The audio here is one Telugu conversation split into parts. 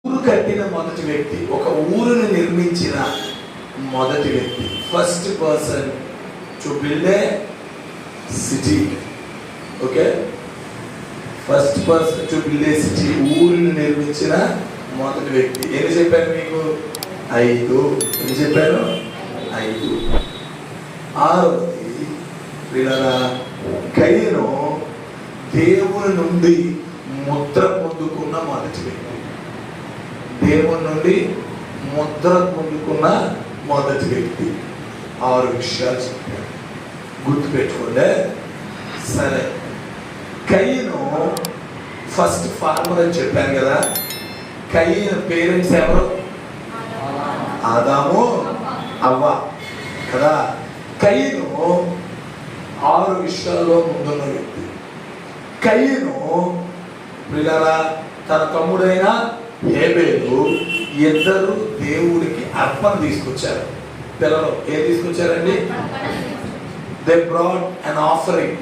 ఊరు కట్టిన మొదటి వ్యక్తి, ఒక ఊరుని నిర్మించిన మొదటి వ్యక్తి, first person to build a city. Okay, first person to build a city, ఊరిని నిర్మించిన మొదటి వ్యక్తి. ఎన్ని చెప్పాను మీకు? 5. ఎన్ని చెప్పాను? 5. 6వది వీళ్ళ కయ్యను దేవుని నుండి ముద్ర పొందుకున్న మొదటి వ్యక్తి. దేవుని నుండి ముద్ర పొందుకున్న మొదటి వ్యక్తి. 6 విషయాలు చెప్పారు, గుర్తుపెట్టుకోండి. సరే, కయ్యను ఫస్ట్ ఫార్మర్ అని చెప్పాను కదా. కయ్యను పేరెంట్స్ ఎవరు? ఆదాము, అవ్వ కదా. కయ్యను 6 విషయాల్లో ముందున్న వ్యక్తి. కయ్యను పిల్లల తన తమ్ముడైన హేబేలు ఇద్దరు దేవుడికి అర్పణ తీసుకొచ్చారు. పిల్లలు ఏం తీసుకొచ్చారండి? They brought an offering.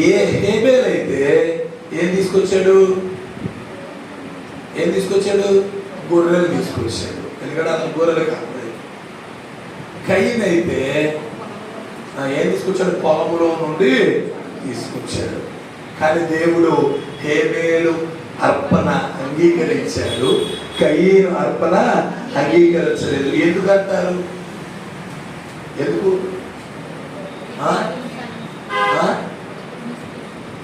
ఏ హేబేల్ అయితే ఏం తీసుకొచ్చాడు? గొర్రెలు తీసుకొచ్చాడు. ఎందుకంటే అతను గొర్రెలు కాదు. కయ్యను అయితే ఏం తీసుకొచ్చాడు? పొలములో నుండి తీసుకొచ్చాడు. కానీ దేవుడు హేబేలు అర్పణ అంగీకరించాడు, కయ్యను అర్పణ అంగీకరించలేదు. ఎందుకు అంటారు? ఎందుకు?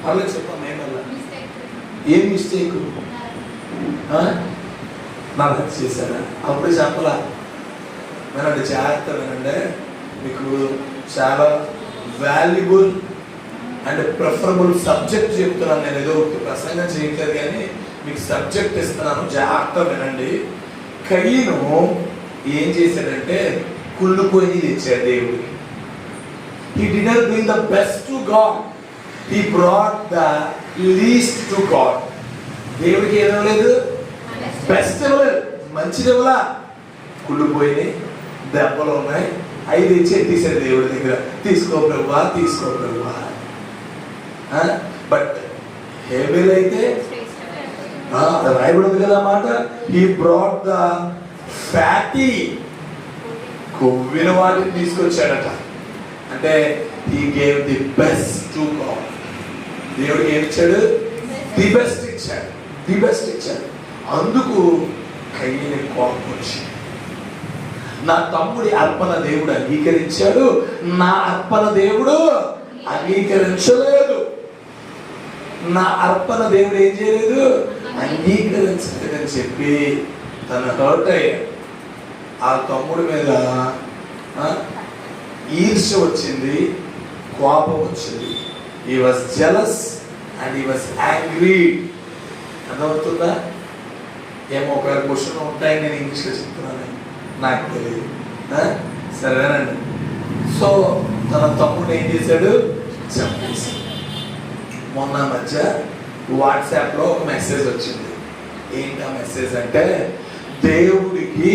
అలా చెప్పాను. ఏం మిస్టేక్? నా హత్య చేశారా? అప్పుడే చెప్పలా. వినండి, జాగ్రత్త వినండి. మీకు చాలా వాల్యుబుల్ అండ్ ప్రిఫరబుల్ సబ్జెక్ట్ చెప్తున్నాను. నేను ఏదో ప్రసంగం చేయట్లేదు కానీ మీకు సబ్జెక్ట్ ఇస్తున్నాను, జాగ్రత్త వినండి. కయ్యను ఏం చేశాడంటే కుళ్ళుపోయి తెచ్చాడు దేవుడికి. He didn't bring the best to God. He brought the least to God. దేవుడికి ఏం ఇవ్వలేదు? బెస్ట్ ఇవ్వలేదు, మంచిది ఇవ్వలా. కుళ్ళుపోయి దెబ్బలు ఉన్నాయి, 5 ఇచ్చి తీసాడు దేవుడి దగ్గర. తీసుకో ప్రభువా, తీసుకో ప్రభువా. బట్ హేబేల్ అయితే రాయబడింది కదా మాట, హీ బ్రాట్ ద ఫ్యాటీ, కొవ్విన వాటిని తీసుకొచ్చాడట. అంటే he gave the best to God. దేవుడికి ఏమి ఇచ్చాడు? ది బెస్ట్ ఇచ్చాడు, ది బెస్ట్ ఇచ్చాడు. అందుకు కయ్యని కోపం వచ్చింది. నా తమ్ముడి అర్పణ దేవుడు అంగీకరించాడు, నా అర్పణ దేవుడు అంగీకరించలేదు. నా అర్పణ దేవుడు ఏం చేయలేదు? అంగీకరించలేదని చెప్పి తన హర్ట్ అయ్యాడు. ఆ తమ్ముడి మీద ఈర్ష్య వచ్చింది, కోపం వచ్చింది. He was jealous and he was angry. అర్థమవుతుందా? ఏమో ఒకవేళ క్వశ్చన్ ఉంటాయి, నేను ఇంగ్లీష్లో చెప్తున్నాను, నాకు తెలియదు. సరేనండి. సో తన తమ్ముడు ఏం చేశాడు? చంపేసి. మొన్న మధ్య వాట్సాప్లో ఒక మెసేజ్ వచ్చింది. ఏంటి ఆ మెసేజ్ అంటే, దేవుడికి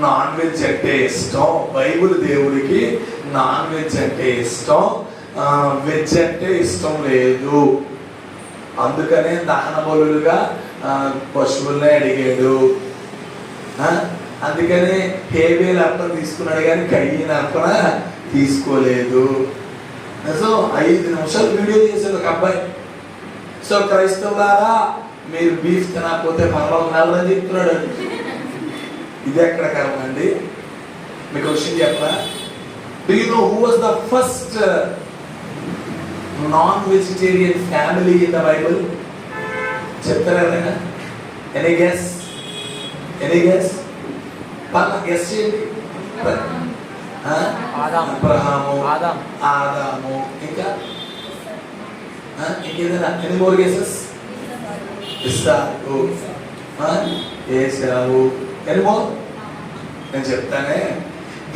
నాన్ వెజ్ అంటే ఇష్టం, బైబిల్ దేవుడికి నాన్ వెజ్ అంటే ఇష్టం, వెజ్ అంటే ఇష్టం లేదు, అందుకనే దహన బలులుగా పశువులనే అడిగాడు. అందుకనే హేబేల్ అర్పణ తీసుకున్నాడు కానీ కయ్యని అర్పణ తీసుకోలేదు. సో 5 నిమిషాలు వీడియో చేశాడు ఒక అబ్బాయి. సో క్రైస్తవులారా, మీరు బీఫ్ తినకపోతే పర్వాలేదు నల్లని చెప్తున్నాడు. ఇది ఎక్కడ కర్మ అండి? మీకు విషయం చెప్పరా? Do you know who was the first non vegetarian family in the Bible? చెప్తారా ఎవరైనా? Any guess? గెస్ చేయండి. అబ్రహాము, ఆదాము, ఇంకా ఇంకేదైనా? ఎన్ని మోర్ గెసెస్? ఇస్సాకు, ఏశావు. ఎన్ని మోర్? నేను చెప్తానే.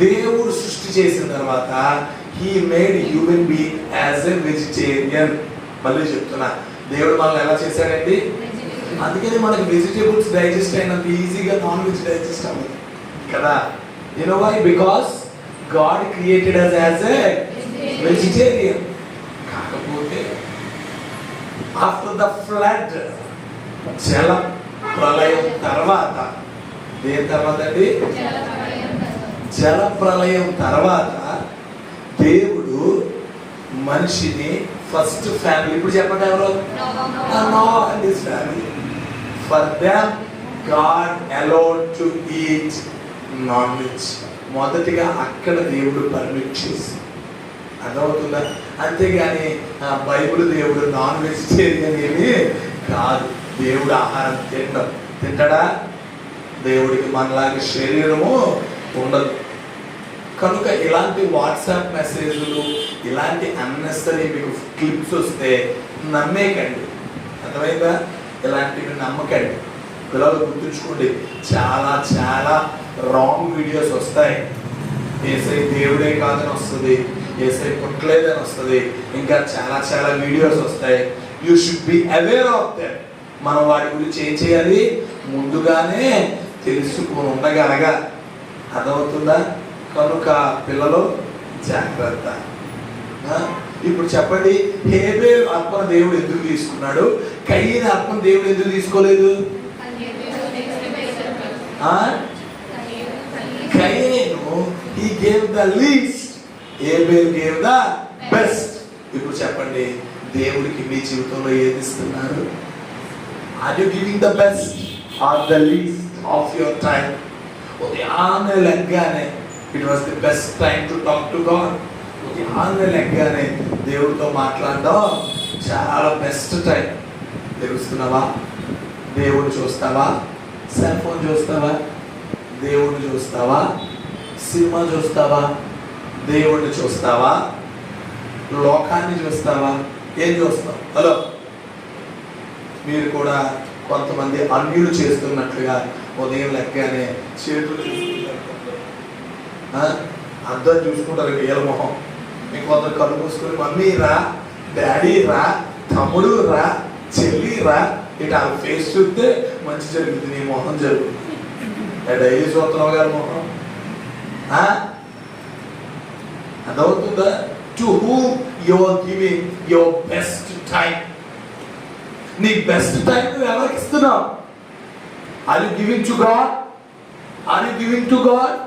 దేవుడు సృష్టి చేసిన తర్వాత he made human being as a vegetarian. మళ్ళీ చెప్తున్నా, దేవుడు మనల్ని ఎలా చేశాడండి? అందుకని మనకి వెజిటేబుల్స్ డైజెస్ట్ అయినంత ఈజీగా నాన్ వెజ్ డైజెస్ట్ అవ్వదు కదా. You know why? Because God created us as a vegetarian. కాకపోతే after the flood, జలం ప్రళయం తర్వాత. దేని తర్వాత అండి? జల ప్రళయం తర్వాత దేవుడు మనిషిని ఫస్ట్ ఫ్యామిలీ, ఇప్పుడు చెప్పండి ఎవరు? Noah and his family. For them God allowed to eat non-veg. మొదటిగా అక్కడ దేవుడు పర్మిట్ చేసి, అర్థమవుతుందా? అంతేగాని బైబిల్ దేవుడు నాన్ వెజిటేరియన్ ఏమి కాదు. దేవుడు ఆహారం తింటాడా? దేవుడికి మనలాగే శరీరము ఉండదు. కనుక ఇలాంటి వాట్సాప్ మెసేజ్లు, ఇలాంటి అన్నెసరీ మీకు క్లిప్స్ వస్తే నమ్మేకండి. అర్థమైందా? ఇలాంటివి నమ్మకండి. పిల్లలు గుర్తుంచుకోండి, చాలా చాలా రాంగ్ వీడియోస్ వస్తాయి. ఏసై దేవుడే కాదని వస్తుంది, ఏసై పుట్టలేదని వస్తుంది, ఇంకా చాలా చాలా వీడియోస్ వస్తాయి. You should be aware of them. మనం వాటి గురించి ఏం చేయాలి? ముందుగానే తెలుసుకుని ఉండగలగా. అర్థమవుతుందా? కనుక పిల్లలు జాగ్రత్త. ఇప్పుడు చెప్పండి, హేబేలు అర్పణ దేవుడు ఎందుకు తీసుకున్నాడు? కయీను అర్పణ దేవుడు ఎందుకు తీసుకోలేదు? కయీను he gave the least, Abel gave the best. ఇప్పుడు చెప్పండి, దేవుడికి మీ జీవితంలో ఏది ఇస్తున్నారు? Are you giving the best or the least of your time? ఉదయాన్నే లెగ్గానే it was the best time to talk to God. ఉదయాన్నే లెగ్గానే దేవుడితో మాట్లాడడం చాలా బెస్ట్ టైం. తెలుస్తున్నావా? దేవుడు చూస్తావా? సెల్ ఫోన్ చూస్తావా? దేవుడిని చూస్తావా? సినిమా చూస్తావా? దేవుడిని చూస్తావా? లోకాన్ని చూస్తావా? ఏం చూస్తావు? హలో, మీరు కూడా కొంతమంది అన్యులు చేస్తున్నట్లుగా ఉదయం లెక్కగానే చేతులు చూసుకుంటారు, అర్థం చూసుకుంటారు వీళ్ళ మొహం. మీకు కొందరు కళ్ళు మూసుకొని మమ్మీ రా, డాడీ రా, తమ్ముడు రా, చెల్లి రా, ఇటు ఆ ఫేస్ చూస్తే మంచి జరుగుతుంది, నీ మొహం జరుగుతుంది. డైలీ చూస్తున్నావు గారు మొహం. అర్థమవుతుందా? To whom you are giving your best time. నీ బెస్ట్ టైం నువ్వు ఎవరికి ఇస్తున్నావు? Are you giving to God? Are you giving to God?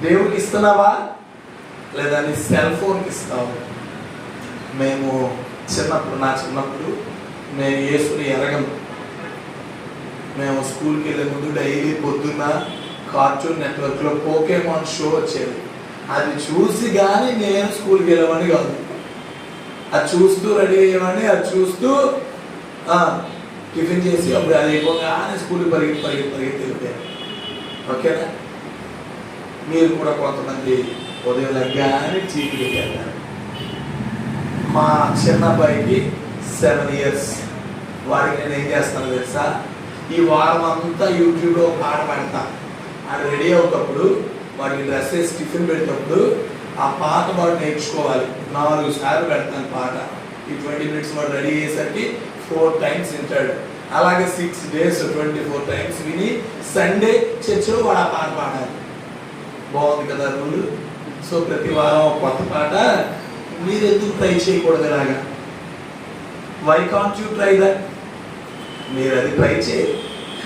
దేవుడికి ఇస్తున్నావా లేదా నీ సెల్ ఫోన్కి ఇస్తావు? మేము నా చిన్నప్పుడు మేము యేసుని ఎరగము. మేము స్కూల్కి వెళ్ళే ముందు డైలీ పొద్దున్న కార్టూన్ నెట్వర్క్లో పోకేమాన్ షో వచ్చేది. అది చూసి కానీ నేను స్కూల్కి వెళ్ళమని కాదు, అది చూస్తూ రెడీ అయ్యేవాడిని, అది చూస్తూ టిఫిన్ చేసి అప్పుడు అది అయిపోగానే స్కూల్కి పరిగెత్తి వెళ్ళిపోయాను. ఓకేనా? మీరు కూడా కొంతమంది ఉదయం లెగ్గానే చీకటికి వెళ్ళారు. మా చిన్న అబ్బాయికి 7 years. వాడికి నేను ఏం చేస్తాను తెలుసా? ఈ వారం అంతా యూట్యూబ్లో పాట పాడతా. అది రెడీ అవుతప్పుడు వాడికి డ్రెస్ వేసి టిఫిన్ పెట్టేటప్పుడు ఆ పాట వాడు నేర్చుకోవాలి. 4 సార్లు పెడతాను పాట. ఈ 20 minutes వాడు రెడీ అయ్యేసరికి 4 times వింటాడు. అలాగే 6 days 24 times విని సండే చర్చిలో వాడు ఆ పాట పాడాలి. బాగుంది కదా రూల్? సో ప్రతి వారం కొత్త పాట. మీరు ఎందుకు ట్రై చేయకూడదు ఇలాగా? Why can't you try that? మీరు అది ట్రై చేయరు,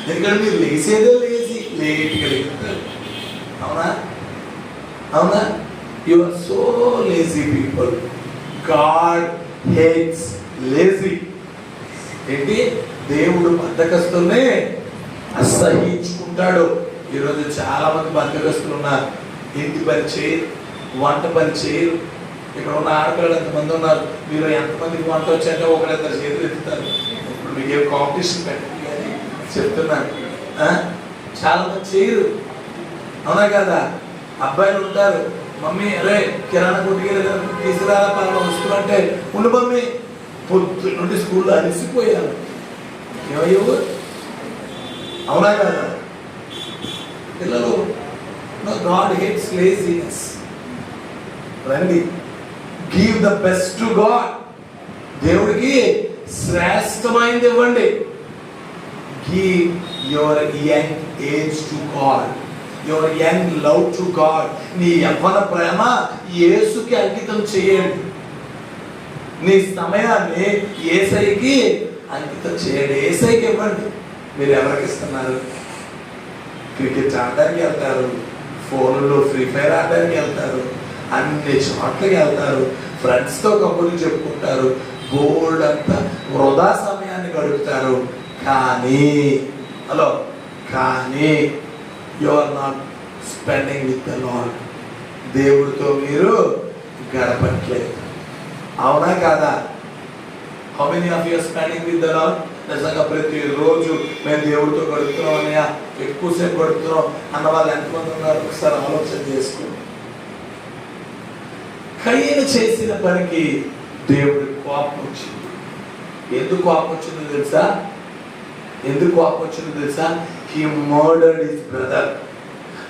ఎందుకంటే మీరు లేసేదే లేట్గా లేస్తారు. అవునా? అవునా? You are so lazy people. God hates lazy. ఏంటి? దేవుడు బద్ధకస్తుల్ని అసహించుకుంటాడు. ఈరోజు చాలా మంది బద్ధకస్తులు ఉన్నారు. ఇంటి పని చేయరు, వంట పని చేయరు. ఇక్కడ ఉన్న ఆడపిల్లలు ఎంతమంది ఉన్నారు? మీరు ఎంతమందికి వంట వచ్చాక ఒకరిద్దరు చేతులు ఎత్తుతారు. ఇప్పుడు మీకు ఏం కాంపిటీషన్ పెట్టండి అని చెప్తున్నాను. చాలా మంది చేయరు. అవునా కదా? అబ్బాయిలు ఉంటారు, మమ్మీ అరే కిరాణా కొట్టుకి తీసుకురాలా పలానా వస్తువు అంటే, ఉండు మమ్మీ పొద్దు నుండి స్కూల్లో అలసిపోయాను. ఏమయ్యో? అవునా కదా? పిల్లలు, గాడ్ హేట్స్ లేజినెస్. రండి, give the best to God. దేవుడికి శ్రేష్టమైనది ఇవ్వండి. Give your young age to God, your young love to God. నీ యవ్వన ప్రేమ యేసుకి అంకితం చేయండి. నీ సమయాన్ని యేసయ్యకి అంకితం చేయండి. యేసయ్యకి ఇవ్వండి. మీరు ఎవరికి ఇస్తున్నారు? క్రికెట్ ఆడడానికి వెళ్తారు, ఫోన్లో ఫ్రీ ఫైర్ ఆడడానికి వెళ్తారు, అన్ని చోట్లకి వెళ్తారు, ఫ్రెండ్స్తో కబుర్లు చెప్పుకుంటారు, బోల్డ్ అంతా వృధా సమయాన్ని గడుపుతారు. కానీ you are not spending with the Lord. దేవుడితో మీరు గడపట్లేదు. అవునా కాదా? How many of you are spending with the Lord? నిజంగా ప్రతిరోజు మేము దేవుడితో గడుపుతున్నాం అన్నయ్య, ఎక్కువసేపు గడుపుతున్నాం అన్న వాళ్ళు ఎంతమంది ఉన్నారు? ఒకసారి ఆలోచన చేసుకోండి. కయ్యను చేసిన పనికి దేవుడి కోపం వచ్చింది. ఎందుకు కోపం వచ్చిందో తెలుసా? He murdered his brother.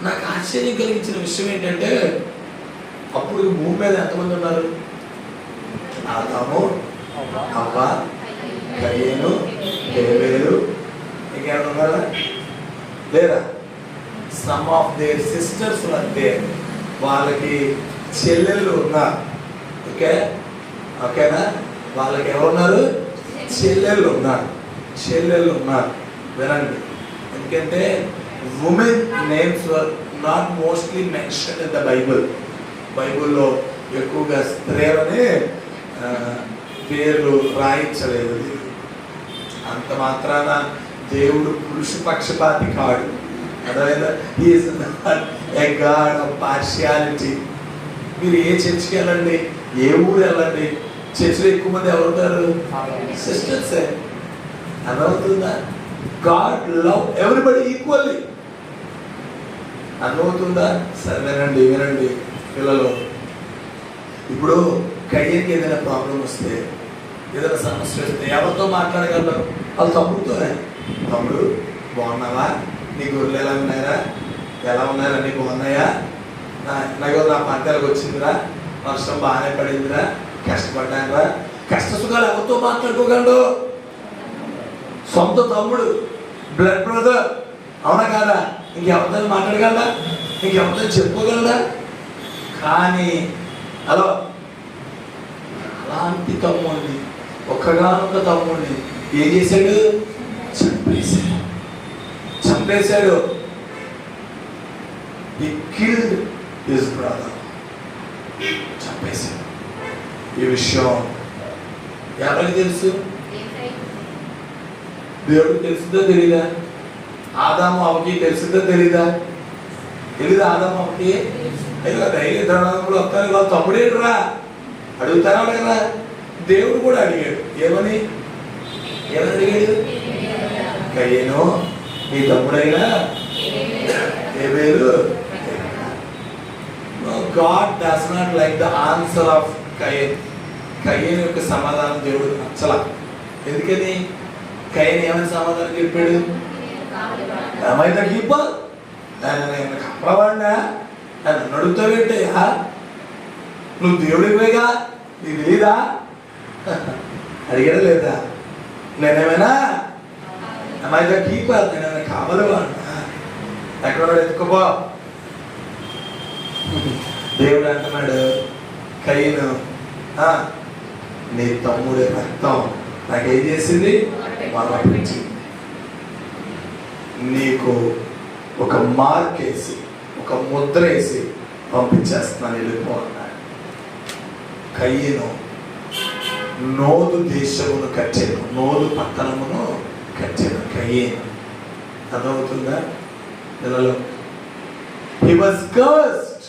నాకు ఆశ్చర్యం కలిగించిన విషయం ఏంటంటే, అప్పుడు భూమి మీద ఎంతమంది ఉన్నారు? ఆదాము, హవ్వ, కయ్యను, హేబెలు, ఇంకేమైనా ఉన్నారా? లేదా? సమ్ ఆఫ్ దేర్ సిస్టర్స్ అంటే వాళ్ళకి చెల్లెళ్ళు ఉన్నారు. ఓకేనా? వాళ్ళకి ఎవరున్నారు? చెల్లెళ్ళు ఉన్నారు. వినండి, ఎందుకంటే women names were not mostly mention in the బైబుల్లో ఎక్కువగా స్త్రీలని పేర్లు రాయించలేదు. అంత మాత్రాన దేవుడు పురుష పక్షపాతి కాడు. అర్థమైందా? He is not a God of partiality. మీరు ఏ చర్చికి వెళ్ళండి, ఏ ఊరు వెళ్ళండి, చర్చిలో ఎక్కువ మంది ఎవరుంటారు? సిస్టర్సే. అర్థమవుతుందా? God love everybody equally. అర్థమవుతుందా? సరే వినండి పిల్లలు. ఇప్పుడు కయ్యకి ఏదైనా ప్రాబ్లం వస్తే, ఏదైనా సమస్య వస్తే ఎవరితో మాట్లాడగలరు? వాళ్ళ తమ్ముడితోనే. తమ్ముడు బాగున్నావా? నీ గొర్రెలు ఎలా ఉన్నాయా? నీ బాగున్నాయా? నాకు నా పంటలకు వచ్చిందిరా, వర్షం బాగానే పడిందిరా, కష్టపడ్డానురా. కష్ట సుఖాలు ఎవరితో మాట్లాడుకోగలడు? సొంత తమ్ముడు, బ్లడ్ బ్రదర్. అవునా కాదా? ఇంకెవరితో మాట్లాడగలడా? ఇంకెవరితో చెప్పుకోగలడా? కానీ అలాంటి తమ్ముడిని, ఒక్కగానొక్క తమ్ముడిని ఏం చేశాడు? చంపేశాడు. He killed his brother. చంపేశాడు. ఈ విషయం ఎవరికి తెలుసు? దేవుడికి తెలుస్తుందో తెలీదా? ఆదాము అవ్వకి తెలుస్తుందో తెలీదా? ఆదాము అవ్వకి ధైర్య ద్రవణంలో వస్తారు. వాళ్ళ తమ్ముడేడురా అడుగుతారా? అడగరా? దేవుడు కూడా అడిగాడు. ఏమని అడిగాడు? కయ్యను నీ తమ్ముడైనా హేబెలు. God does not like the answer of కయ్యను యొక్క సమాధానం దేవుడు నచ్చలా. ఎందుకని? కయ్యను ఏమైనా సమాధానం చెప్పాడు? ఏమైనా కీపర్ కప్పవాడినా నన్ను అడుగుతావేంటయ్యా? నువ్వు దేవుడివేగా, నీకు తెలీదా? అడిగాడా లేదా? నేనేమైనా ఏమైనా కీపర్, నేనేమైనా కావలవాడినా? ఎక్కడ ఎత్తుకోపో. దేవుడు అంటున్నాడు, కయ్యను నీ తమ్ముడి రక్తం నాకేం చేసింది? మరణించింది. నీకు ఒక మార్క్ వేసి, ఒక ముద్ర వేసి పంపించేస్తున్నాను, వెళ్ళిపో అన్నాడు. కయ్యను నోదు దేశమును కట్టాను, నోదు పట్టణమును కట్టాను. కయ్యను. అర్థమవుతుందా పిల్లలు? He was cursed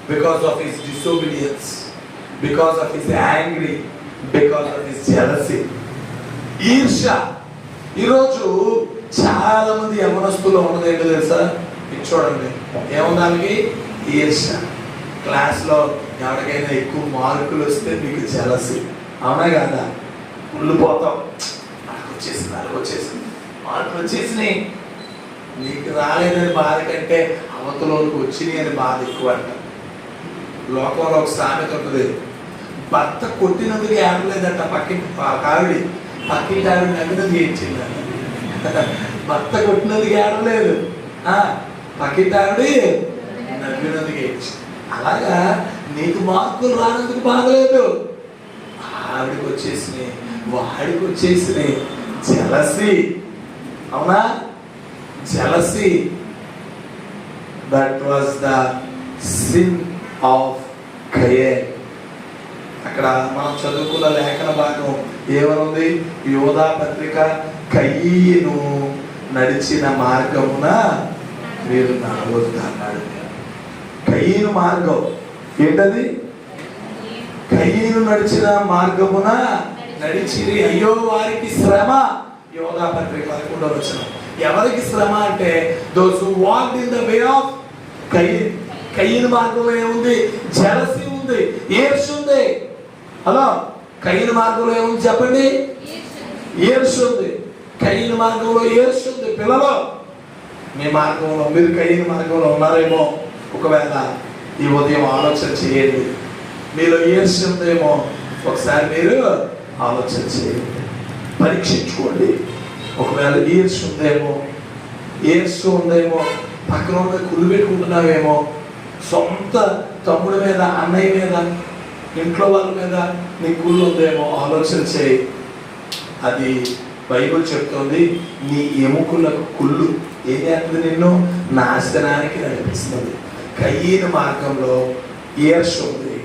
because of his disobedience, because of his anger, because of his jealousy. ఈర్ష్య. ఈరోజు చాలా మంది యవనస్తులు ఉన్నది ఏంటో తెలుసా? ఇది చూడండి, ఏముందానికి? ఈర్ష్య. క్లాస్లో ఎవరికైనా ఎక్కువ మార్కులు వస్తే మీకు జెలసీ. అవునా కదా? కుళ్ళిపోతాం. వచ్చేసింది మార్కులు వచ్చేసినాయి. నీకు రాలేదని బాధ కంటే అవతలోకి వచ్చినాయి అని బాధ ఎక్కువ అంట. లోకంలో ఒక సామెత ఉంటుంది, భర్త కొట్టినందుకు ఏడలేదంట పక్కింటి ఆవిడ నవ్వినది ఏడ్చిందంట. భర్త కొట్టినందుకు ఏడలేదు, పక్కింటి ఆవిడ నవ్వినందుకు ఏడ్చింది. అలాగా నీకు మార్కులు రానందుకు బాగలేదు, ఆవిడికి వచ్చేసినాయి, వాడికి వచ్చేసినాయి. జెలసీ. అవునా? Jealousy, that was the sin of Cain. అక్కడ మనం చదువుకున్న లేఖన భాగం ఏమనుంది? యోధా పత్రిక, కయీను నడిచిన మార్గమున మీరు నడవద్దు అన్నాడు. కయీను మార్గం ఏంటది? కయీను నడిచిన మార్గమున నడిచిరి అయ్యో వారికి శ్రమ. యోధా పత్రిక 11వ వచనం. ఎవరికి శ్రమ అంటే those who walked in the way of కయీన్. కయీను మార్గంలో ఏముంది? జెలసీ ఉంది, ఈర్ష్య ఉంది. హలో, కయీను మార్గంలో ఏముంది చెప్పండి? ఈర్ష్య ఉంది. కయీను మార్గంలో ఈర్ష్య ఉంది. పిల్లలు, మీ మార్గంలో మీరు కయీను మార్గంలో ఉన్నారేమో. ఒకవేళ ఈ ఉదయం ఆలోచన చేయండి. మీలో ఈర్ష్య ఉందేమో, ఒకసారి మీరు ఆలోచన చేయండి, పరీక్షించుకోండి. ఒకవేళ ఈర్ష్య ఉందేమో, పక్కన ఉన్న కుళ్ళు పెట్టుకుంటున్నావేమో, సొంత తమ్ముడి మీద, అన్నయ్య మీద, ఇంట్లో వాళ్ళ మీద నీ కుళ్ళు ఉందేమో, ఆలోచన చేయి. అది బైబిల్ చెప్తుంది, నీ ఎముకలకు కుళ్ళు ఏం చేస్తుంది? నిన్ను నాశనానికి నడిపిస్తుంది. కయీను మార్గంలో ఈర్ష్య ఉంది,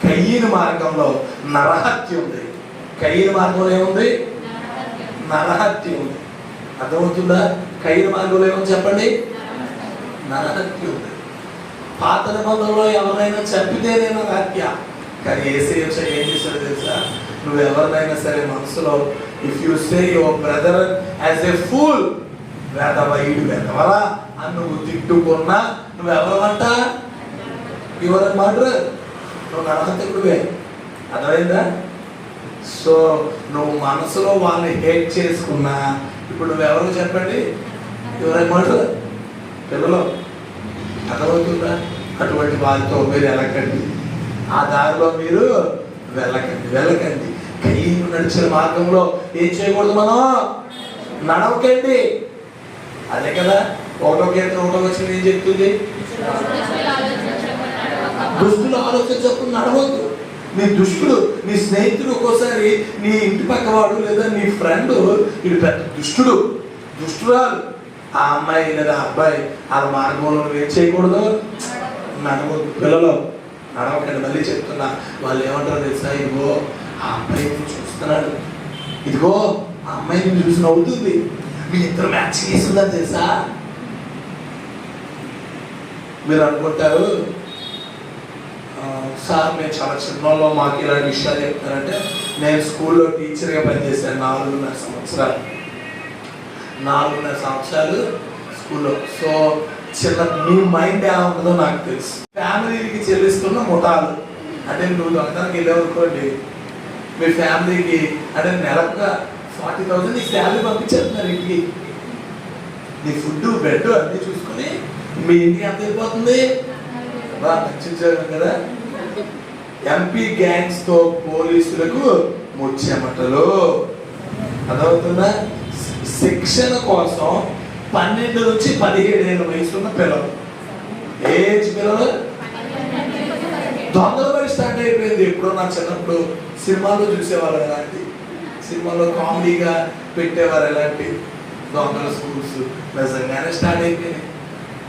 కయీను మార్గంలో నరహత్య ఉంది. కయీను మార్గంలో ఏముంది? నరహత్య ఉంది. అర్థమవుతుందా? కయీను మార్గంలో ఏముంది చెప్పండి? నరహత్య ఉంది. పాత నిబంధనలో ఎవరైనా చంపితేనేనా హత్య. కానీ యేసయ్య ఏం చేశాడో తెలుసా? నువ్వు ఎవరినైనా సరే మనసులో, if you say your brother as a fool, వెదవరా అని నువ్వు తిట్టుకున్నా నువ్వు ఎవరమంట? యువర్ మర్డరర్, నువ్వు నరహంతకుడివే. అర్థమైందా? సో నువ్వు మనసులో వాళ్ళని హేట్ చేసుకున్నా ఇప్పుడు నువ్వెవరో చెప్పండి? Your murderer. పిల్లలు, అర్థమవుతుందా? అటువంటి వాళ్ళతో మీరు వెళ్ళకండి, ఆ దారిలో మీరు వెళ్ళకండి. కయీను నడిచిన మార్గంలో ఏం చేయకూడదు? మనం నడవకండి. అదే కదా 1వ కీర్తన 1వ వచనం ఏం చెప్తుంది? దుష్టుల ఆలోచన చొప్పున నడవద్దు. నీ దుష్టుడు, నీ స్నేహితుడు, ఒక్కోసారి నీ ఇంటి పక్కవాడు లేదా నీ ఫ్రెండ్, ఇది పెద్ద దుష్టురాలు, ఆ అమ్మాయి లేదా అబ్బాయి ఆ మార్గంలో ఏం చేయకూడదు? నడవద్దు. పిల్లలు, నడవకండి. మళ్ళీ చెప్తున్నా, వాళ్ళు ఏమంటారు తెలుసా? ఇదిగో ఆ అమ్మాయి చూస్తున్నాడు, ఇదిగో ఆ అమ్మాయిని చూసి నవ్వుతుంది, మీ ఇద్దరు మ్యాచ్ చేస్తుందని తెలుసా? మీరు అనుకుంటారు, సార్ మేము చాలా చిన్నలో మాకు ఇలాంటి విషయాలు చెప్తారంటే, నేను స్కూల్లో టీచర్గా పనిచేశాను 4.5 సంవత్సరాలు స్కూల్లో. సో చిన్న మీ మైండ్ ఎలా ఉంటుందో నాకు తెలుసు. ఫ్యామిలీకి చెల్లిస్తున్న ముఠాలు అంటే, నువ్వు దొంగతనానికి వెళ్ళావనుకోండి, మీ ఫ్యామిలీకి అంటే నెలకు 40,000 నీ శాలరీ పంపించేస్తున్నారు ఇంటికి. నీ ఫుడ్, బెడ్ అన్నీ చూసుకొని మీ ఇంటికి ఎంత వెళ్ళిపోతుంది? బాగా నచ్చించారు కదా. ఎంపీ గ్యాంగ్స్ తో పోలీసులకు ముచ్చెమటలు. అదవుతుందా? శిక్షణ కోసం 12 నుంచి 17 ఏళ్ళ వయసున్న పిల్లలు, ఏజ్ పిల్లలు దొంగల పడి స్టార్ట్ అయిపోయింది. ఎప్పుడో నా చిన్నప్పుడు సినిమాలో చూసేవాళ్ళు, ఎలాంటి సినిమాలో కామెడీగా పెట్టేవారు ఎలాంటి దొంగల స్కూల్స్ నిజంగానే స్టార్ట్ అయిపోయినాయి.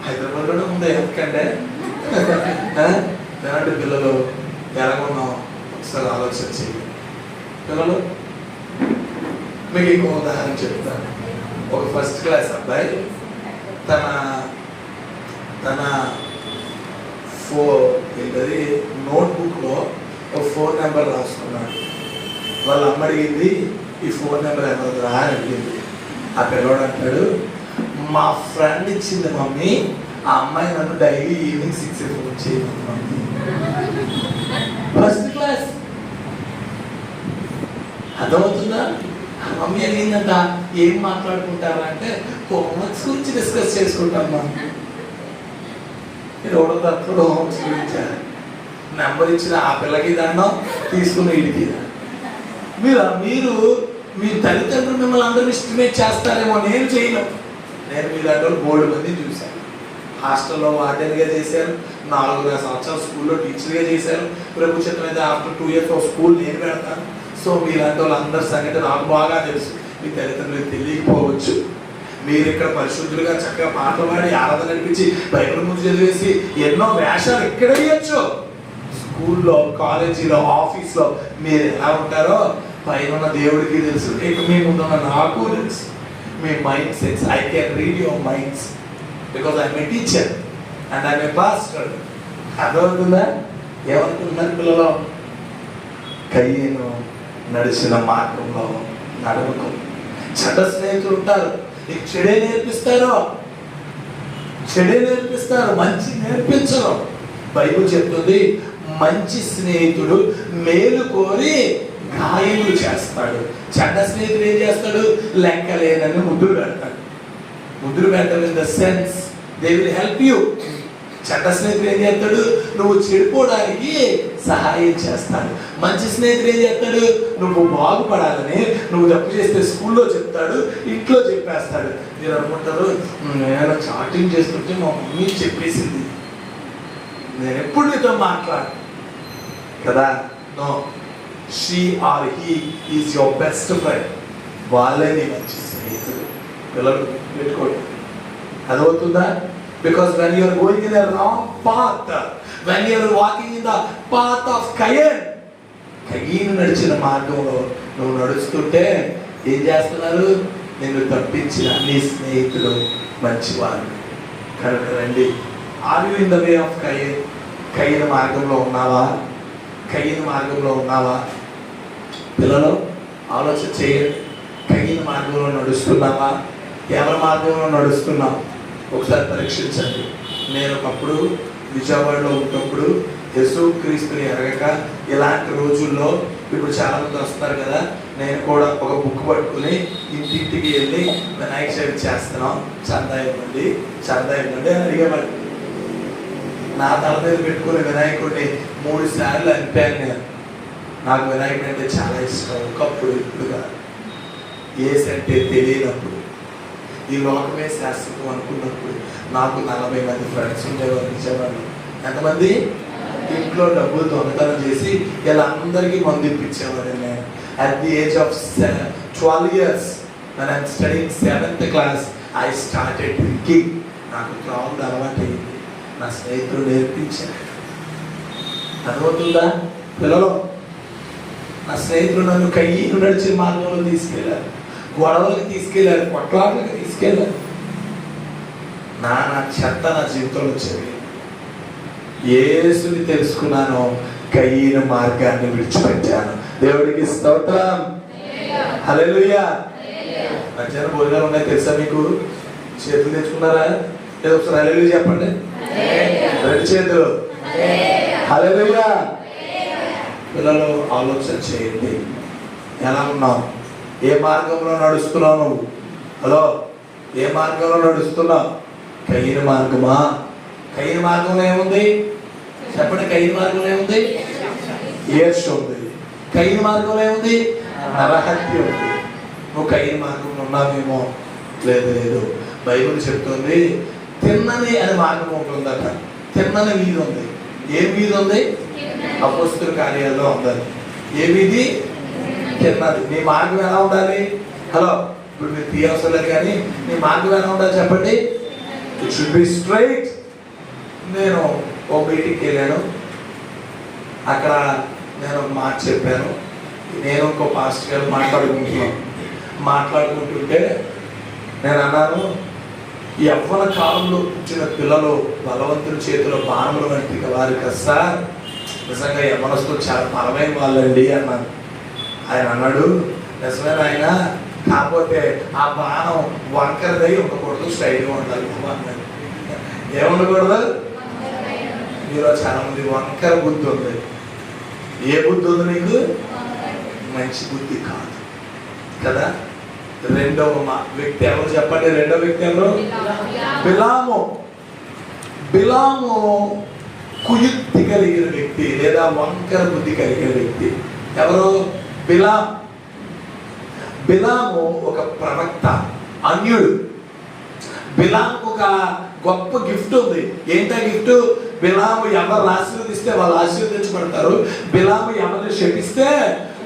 హైదరాబాద్లోనే ఉంది. ఎందుకంటే ఎలాంటి పిల్లలు ఎలాగున్నాం ఒకసారి ఆలోచన చేయండి. పిల్లలు, మీకు ఇంకో ఉదాహరణ చెప్తాను. ఒక ఫస్ట్ క్లాస్ అబ్బాయి తన నోట్బుక్లో ఒక ఫోన్ నెంబర్ రాసుకున్నాడు. వాళ్ళ అమ్మ అడిగింది, ఈ ఫోన్ నెంబర్ ఎవరు రా అని అడిగింది. ఆ పిల్లవాడు అంటాడు, మా ఫ్రెండ్ ఇచ్చింది మమ్మీ, ఆ అమ్మాయి నన్ను డైలీ ఈవినింగ్ 6 ఫోన్ చేయదు మమ్మీ. First class. అర్థమవుతుందా? మమ్మీ అడిగిందంట, ఏం మాట్లాడుకుంటారా అంటే, హోంవర్క్స్ గురించి డిస్కస్ చేసుకుంటాం మమ్మీ. ఎవడో తప్పుడు హోంవర్క్స్ గురించి నెంబర్ ఇచ్చిన ఆ పిల్లకి దండం, తీసుకున్న వీడికి. మీరు మీ తల్లిదండ్రులు మిమ్మల్ని అందరూ ఎస్టిమేట్ చేస్తారేమో, నేను చేయను. నేను మీలాంటి బోర్డు మంది చూశాను. హాస్టల్లో వార్డెన్గా చేశారు, 4.5 సంవత్సరాలు స్కూల్లో టీచర్గా చేశారు. ప్రభు చిత్తమైతే ఆఫ్టర్ 2 years ఒక స్కూల్ నేను పెడతాను. సో మీలాంటి వాళ్ళందరి సంగతి నాకు బాగా తెలుసు. మీ తల్లిదండ్రులకు తెలియకపోవచ్చు, మీరు ఇక్కడ పరిశుద్ధులుగా చక్కగా పాటలు పాడి ఆరాధన నడిపించి బైబిల్ ముందు చదివేసి ఎన్నో వేషాలు ఎక్కడ వేయచ్చు. స్కూల్లో, కాలేజీలో, ఆఫీస్లో మీరు ఎలా ఉంటారో పైన ఉన్న దేవుడికి తెలుసు. ఇక మీ ముందున్న నాకు తెలుసు మీ mind sets. I can read your minds because I'm a teacher and I'm a pastor. అర్థమవుతుందా? ఏమనుకుంటున్నారు పిల్లలు? కయ్యను నడిచిన మార్గంలో నడవకు. చెడ్డ స్నేహితులు ఉంటారు, నీకు చెడే నేర్పిస్తారు, మంచి నేర్పించరు. బైబిల్ చెప్తుంది మంచి స్నేహితుడు మేలు కోరి గాయములు చేస్తాడు. చెడ్డ స్నేహితుడు ఏం చేస్తాడు? లెక్కలేనని ముద్దులు పెడతాడు. ముద్దులు పెట్టడం in the sense they will help you. చెడ్డ స్నేహితుడు ఏం చేస్తాడు? నువ్వు చెడిపోవడానికి సహాయం చేస్తాడు. మంచి స్నేహితుడు ఏం చేస్తాడు? నువ్వు బాగుపడాలని, నువ్వు తప్పు చేస్తే స్కూల్లో చెప్తాడు, ఇంట్లో చెప్పేస్తాడు. మీరు అనుకుంటారు నేను చాటింగ్ చేస్తుంటే మా మమ్మీ చెప్పేసింది, నేను ఎప్పుడు నీతో మాట్లాడు కదా. No, she or he is your best friend. వాళ్ళే నీ మంచి స్నేహితుడు. పిల్లలు పెట్టుకోండి. అదవుతుందా? Because when you are going in a wrong path, when you are walking in the path of Cain, కయీను నడిచిన మార్గంలో నువ్వు నడుస్తుంటే ఏం చేస్తున్నారు? నిన్ను తప్పించిన నీ స్నేహితులు మంచివారు. కనుక రండి. Are you in the way of Cain? కయీను మార్గంలో ఉన్నావా? పిల్లలు ఆలోచన చేయండి. కయీను మార్గంలో నడుస్తున్నావా? ఎవరి మార్గంలో నడుస్తున్నావు? ఒకసారి పరీక్షించండి. నేను ఒకప్పుడు విజయవాడలో ఉన్నప్పుడు యేసుక్రీస్తుని ఎరగక ఇలాంటి రోజుల్లో ఇప్పుడు చాలా మంది వస్తారు కదా, నేను కూడా ఒక బుక్ పట్టుకుని ఇంటింటికి వెళ్ళి వినాయక చవితి చేస్తున్నాం, చందా ఇవ్వండి అని అడిగేవాడు. నా తల మీద పెట్టుకుని వినాయకుడిని 3 సార్లు అనిపాను నేను. నాకు వినాయకుడు అంటే చాలా ఇష్టం. ఒకప్పుడు, ఇప్పుడు కాదు. ఏసు అంటే తెలియనప్పుడు, ఈ లోకమే శాశ్వతం అనుకున్నప్పుడు నాకు 40 మంది ఫ్రెండ్స్ ఉండేవారు విజయవాడలో. ఎంతమంది? ఇంట్లో డబ్బులు దొంగతనం చేసి ఇలా అందరికీ మందు ఇప్పించేవాడు. నేను at the age of 12 years when I'm studying 7th class I started drinking. నాకు త్రాగుడు అలవాటు అయింది. నా స్నేహితులు నేర్పించారు. అర్థమవుతుందా పిల్లలు? నా స్నేహితులు నన్ను కయ్యను నడిచిన మార్గంలో తీసుకెళ్ళారు, గొడవలకి తీసుకెళ్ళారు, కొట్లాటలకి తీసుకెళ్ళారు. నా చెత్త నా జీవితంలో వచ్చేది. యేసుని తెలుసుకున్నాను, కయ్యను మార్గాన్ని విడిచిపెట్టాను. దేవుడికి స్తోత్రం. హల్లెలూయా. మధ్యాహ్నం భోజనాలు ఉన్నాయి తెలుసా మీకు? చేతులు తెచ్చుకున్నారా? లేదా ఒకసారి హల్లెలూయా చెప్పండి. 2 చేతులు. హల్లెలూయా. పిల్లలు ఆలోచన చేయండి. ఎలా ఉన్నావు? ఏ మార్గంలో నడుస్తున్నావు నువ్వు? హలో, ఏ మార్గంలో నడుస్తున్నావు? కయ్యను మార్గమా? కయ్యను మార్గంలో ఏముంది చెప్పండి. కయ్యను మార్గంలో ఏముంది? ఈర్ష్య ఉంది. కయ్యను మార్గంలో ఏముంది? నరహత్య ఉంది. నువ్వు కయ్యను మార్గంలో ఉన్నావేమో. లేదు. బైబిల్ చెప్తుంది తిన్నని అనే మార్గం ఉంటుందట. తిన్నని వీధి ఉంది. ఏ వీధి ఉంది? అపోస్తలుల కార్యాల్లో ఉండాలి. ఏ వీధి? తిన్నది. నీ మార్గం ఎలా ఉండాలి? హలో, ఇప్పుడు మీరు తీయవసరం లేదు, కానీ నీ మార్గం ఎలా ఉండాలి చెప్పండి. It should be straight. నేను ఓ మీటింగ్కి వెళ్ళాను. అక్కడ నేను ఒక మాట చెప్పాను. నేను ఇంకో పాస్టర్ గారు మాట్లాడుకుంటుంటే నేను అన్నాను, యవ్వన కాలంలో పుట్టిన పిల్లలు బలవంతుని చేతిలో బాణములు వంటి వారు కదా సార్, నిజంగా యవ్వనస్తులు చాలా బలమైన వాళ్ళండి అన్నాను. ఆయన అన్నాడు, నిజమైన ఆయన, కాకపోతే ఆ బాణం వంకరదై ఉండకూడదు, స్ట్రైట్గా ఉండాలి అన్నాడు. ఏముండకూడదు? మీలో చాలా మంది వంకర బుద్ధి ఉంది. ఏ బుద్ధి ఉంది నీకు? మంచి బుద్ధి కాదు కదా. రెండవ వ్యక్తి ఎవరు చెప్పండి? రెండవ వ్యక్తి ఎవరు? బిలాము కుయుక్తి కలిగిన వ్యక్తి లేదా వంకర బుద్ధి కలిగిన వ్యక్తి. ఎవరు? బిలాము ఒక ప్రవక్త, అన్యుడు. బిలాము ఒక గొప్ప గిఫ్ట్ ఉంది. ఏంటా గిఫ్ట్? బిలాము ఎవరు ఆశీర్వదిస్తే వాళ్ళు ఆశీర్వదించబడతారు, బిలాము ఎవరిని శపిస్తే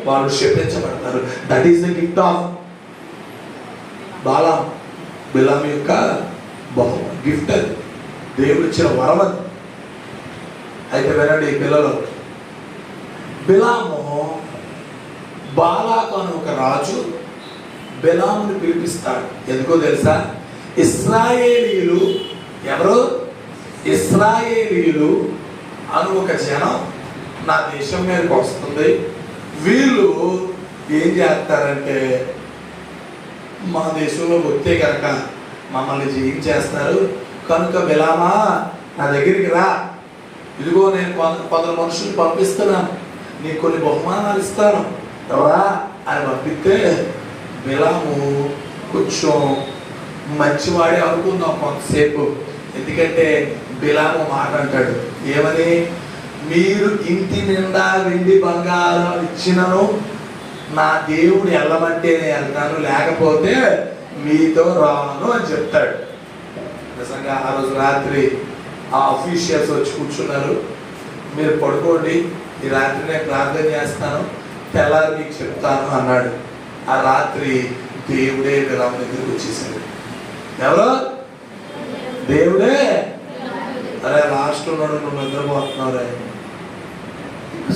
వాళ్ళు శపించబడతారు. That is the gift of Balaam. బిలాము యొక్క గిఫ్ట్ అది, దేవుడు ఇచ్చిన వరం అది. అయితే వినండి ఈ పిల్లలు, బిలాము బాలాకు అని ఒక రాజు బిలాముని పిలిపిస్తాడు. ఎందుకో తెలుసా? ఇశ్రాయేలీయులు, ఎవరు? ఇశ్రాయేలీయులు అని ఒక జనం నా దేశం మీదకి వస్తుంది, వీళ్ళు ఏం చేస్తారంటే మా దేశంలో వస్తే కనుక మమ్మల్ని జయించేస్తారు, కనుక బిలామా నా దగ్గరికి రా, ఇదిగో నేను కొందరు మనుషులు పంపిస్తున్నాను, నీకు కొన్ని బహుమానాలు ఇస్తాను రా అని పంపిస్తే బిలాము కొంచెం మంచివాడే అనుకుందాం కొంతసేపు. ఎందుకంటే బిలాము మాట అంటాడు, ఏమని? మీరు ఇంటి నిండా వెండి బంగారం ఇచ్చినను నా దేవుడు వెళ్ళమంటే నేను వెళ్తాను, లేకపోతే మీతో రాను అని చెప్తాడు. నిజంగా ఆ రోజు రాత్రి ఆ అఫీషియల్స్ వచ్చి కూర్చున్నారు, మీరు పడుకోండి, ఈ రాత్రి నేను ప్రార్థన చేస్తాను, తెల్లారి మీకు చెప్తాను అన్నాడు. ఆ రాత్రి దేవుడే బిలాము దగ్గరికి వచ్చేసాడు. ఎవరు? దేవుడే. అరే లాస్ట్ ఉన్నాడు, నువ్వు నిద్రపోతున్నావురే.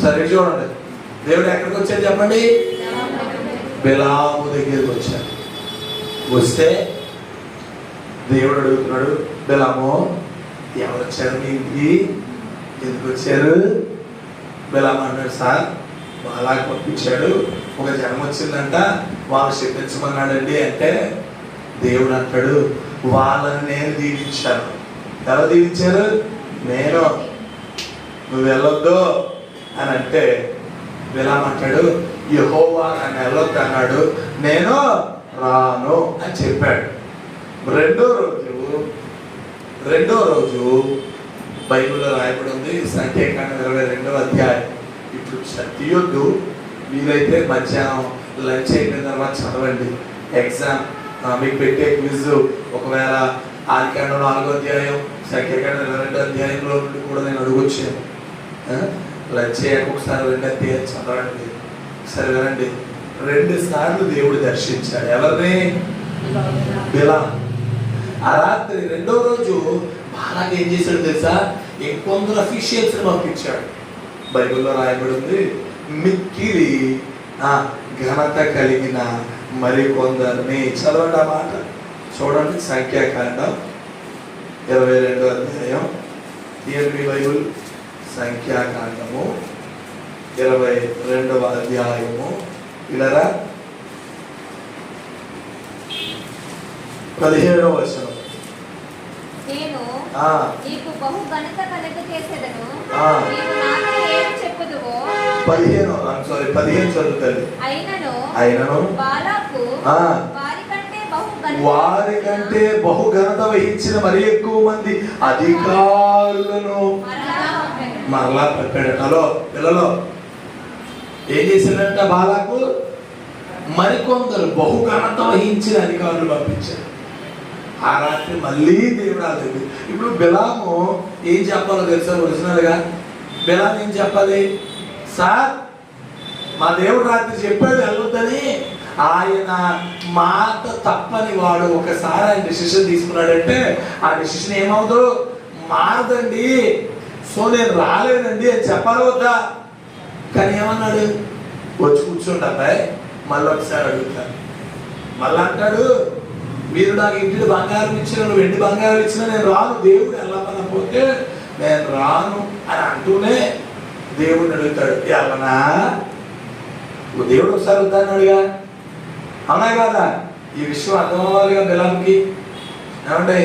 సరే చూడండి, దేవుడు ఎక్కడికి వచ్చాడు చెప్పండి? బిలాము దగ్గరికి వచ్చాడు. వస్తే దేవుడు అడుగుతున్నాడు, బిలాము ఎవరు వచ్చారు మీ ఇంటికి, ఎందుకు వచ్చారు? బిలాము అన్నాడు, సార్ బాలాకు పంపించాడు, ఒక జనం వచ్చిందంట, వాళ్ళు శపించమన్నాడండి అంటే దేవుడు అంటాడు, వాళ్ళని నేను దీవించాను. ఎవరు దీవించారు? నేను. నువ్వు వెళ్ళొద్దు అని అంటే బిలాము అంటాడు, యెహోవా నన్ను వెళ్ళొద్దు అన్నాడు, నేను రాను అని చెప్పాడు. రెండో రోజు బైబిల్లో రాయబడి ఉంది, సంఖ్యాకాండం 22వ అధ్యాయం. ఇప్పుడు తీయొద్దు, మీరైతే మధ్యాహ్నం లంచ్ అయిపోయిన తర్వాత చదవండి. ఎగ్జామ్ మీకు పెట్టే క్విజ్ ఒకవేళ ఆదికాండం 4వ అధ్యాయం, సంఖ్యాకాండం 22వ అధ్యాయంలో నుండి కూడా నేను అడుగొచ్చాను. లంచ్ అయ్యాక ఒకసారి 2 అధ్యాయం చదవండి. సరే వినండి, 2 సార్లు దేవుడు దర్శించాడు. ఎవరిని? బిలాము. ఆ రాత్రి రెండో రోజు బాలాకు ఏం చేశాడు తెలుసా? ఇంకొందరు అఫీషియల్స్ పంపించాడు. బైబిల్లో రాయబడి ఉంది, మిక్కిలి ఘనత కలిగిన మరికొందరిని. చదవండి ఆ మాట, చూడండి. సంఖ్యాకాండం 22వ అధ్యాయం, మీ బైబిల్ సంఖ్యాకాండము 22వ అధ్యాయము, ఇలా 17వ వచనం. నేను నీకు బహు ఘనత కలుగజేసేదను, నీవు నాతో ఏమి చెప్పుదువో. 15 చదువుతాడు. అయినను బాలాకు వారికంటే బహు ఘనత వహించిన మరి ఎక్కువ మంది అధికారులను మరలా పెట్టాడు. పిల్లలో ఏం చేశాడంట? బాలాకు మరికొందరు బహు ఘనత వహించిన అధికారులు పంపించారు. ఆ రాత్రి మళ్ళీ దేవుడు ఆలోచించి, ఇప్పుడు బిలాము ఏం చెప్పాలో తెలుసా? ఒరిజినల్గా బిలాము ఏం చెప్పాలి? సార్ మా దేవుడు రాత్రి చెప్పాడు వెళ్ళొద్దని, ఆయన మాట తప్పని వాడు ఒకసారి ఆయన డిసిషన్ తీసుకున్నాడంటే ఆ డిసిషన్ ఏమవుదు? మారదండి. సో నేను రాలేనండి అని చెప్పాలి వద్దా? కానీ ఏమన్నాడు? వచ్చి కూర్చోండి అబ్బాయి, మళ్ళీ ఒకసారి అడుగుతాను. మళ్ళీ అంటాడు, మీరు నాకు ఇంటిని బంగారం ఇచ్చిన, నువ్వు వెండి బంగారం ఇచ్చినా నేను రాను, దేవుడు వెళ్ళమనపోతే నేను రాను అని అంటూనే దేవుడిని అడుగుతాడు, వెళ్ళనా? దేవుడు ఒకసారి వద్దన్నాడుగా, అవునా కదా? ఈ విషయం అర్థం అవ్వాలిగా బిలాముకి. ఏమంటే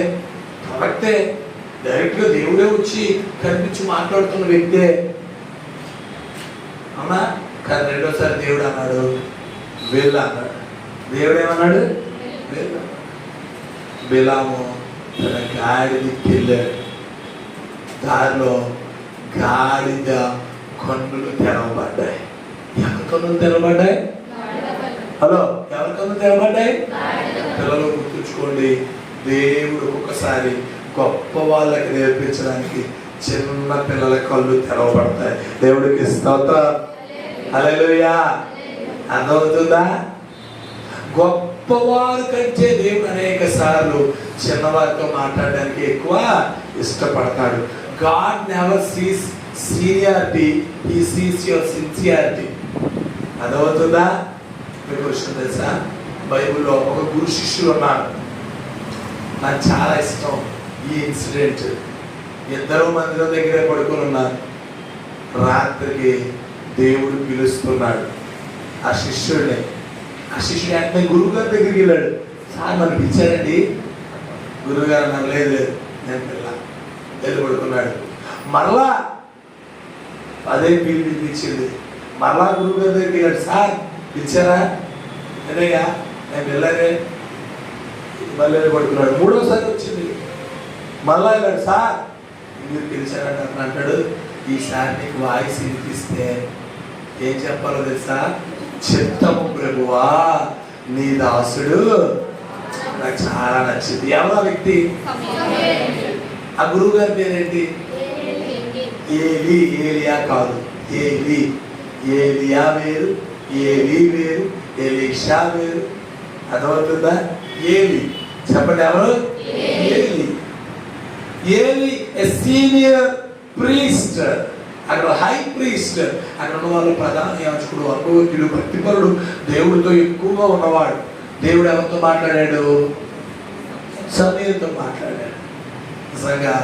కరెక్టే, డైరెక్ట్గా దేవుడే వచ్చి కనిపించి మాట్లాడుతున్న వ్యక్తే, అవునా? కానీ రెండోసారి దేవుడు అన్నాడు వెళ్ళు అన్నాడు. దేవుడు ఏమన్నాడు? వెళ్ళు. బిలాము తన గాడిదకి వెళ్ళాడు. దారిలో గాడిద కన్నులు తెరవబడ్డాయి. ఎవరి కన్నులు తెరవబడ్డాయి? హలో, ఎవరి కన్నులు తెరవబడ్డాయి? పిల్లలు గుర్తుంచుకోండి, దేవుడు ఒక్కొక్కసారి గొప్ప వాళ్ళకి నేర్పించడానికి చిన్న పిల్లల కళ్ళు తెరవబడతాయి. దేవుడికి స్తోత్రం. హల్లెలూయా. అర్థమవుతుందా? గొప్పవారు కంటే దేవుడు అనేక సార్లు చిన్నవారితో మాట్లాడడానికి ఎక్కువ ఇష్టపడతాడు. God never sees seniority, he sees your sincerity. అదవుతుందా? మీకు విషయం తెలుసా? బైబిల్లో ఒక గురు శిష్యులు ఉన్నారు. నాకు చాలా ఇష్టం ఈ ఇన్సిడెంట్. ఇద్దరు మందిరం దగ్గరే పడుకొని ఉన్నారు. రాత్రికి దేవుడు పిలుస్తున్నాడు ఆ శిష్యుడిని. ఆ శిష్యుడు వెంటనే గురువు గారి దగ్గరికి వెళ్ళాడు. సార్ నన్ను పిలిచారండి. గురువు గారు నన్ను లేదు నేను పిల్ల వెళ్ళి పడుకున్నాడు. మరలా అదే పీలు పిలిపించింది. మరలా గురువు గారి దగ్గరికి వెళ్ళాడు. సార్ పిలిచారా? అదేగా నేను వెళ్ళానే. మళ్ళీ వెళ్ళి పడుకున్నాడు. మూడోసారి వచ్చింది. మళ్ళా వెళ్ళాడు. సార్ మీరు పిలిచారంట అంటాడు. ఈసారి నీకు వాయిస్ వినిపిస్తే ఏం చెప్పాలో తెలుసా? చిత్తము ప్రభువా నీ దాసుడు. నాకు చాలా నచ్చింది. ఎవరా వ్యక్తి? ఆ గురువు గారి పేరేంటి? ఏలి. ఏలియా కాదు, ఏలి. ఏలియా వేరు, ఏలి వేరు, ఎలీషా వేరు. అర్థమవుతుందా? ఏలి. చెప్పండి ఎవరు? ఏలి. ఏలి ఎ సీనియర్ ప్రీస్ట్. అక్కడ హై ప్రీస్ట్. అక్కడ ఉన్న వాళ్ళు ప్రధాన యాజకుడు, అనుభవజ్ఞుడు, భక్తిపరుడు, దేవుడితో ఎక్కువగా ఉన్నవాడు. దేవుడు ఎవరితో మాట్లాడాడు? సమూయేలుతో మాట్లాడాడు. నిజంగా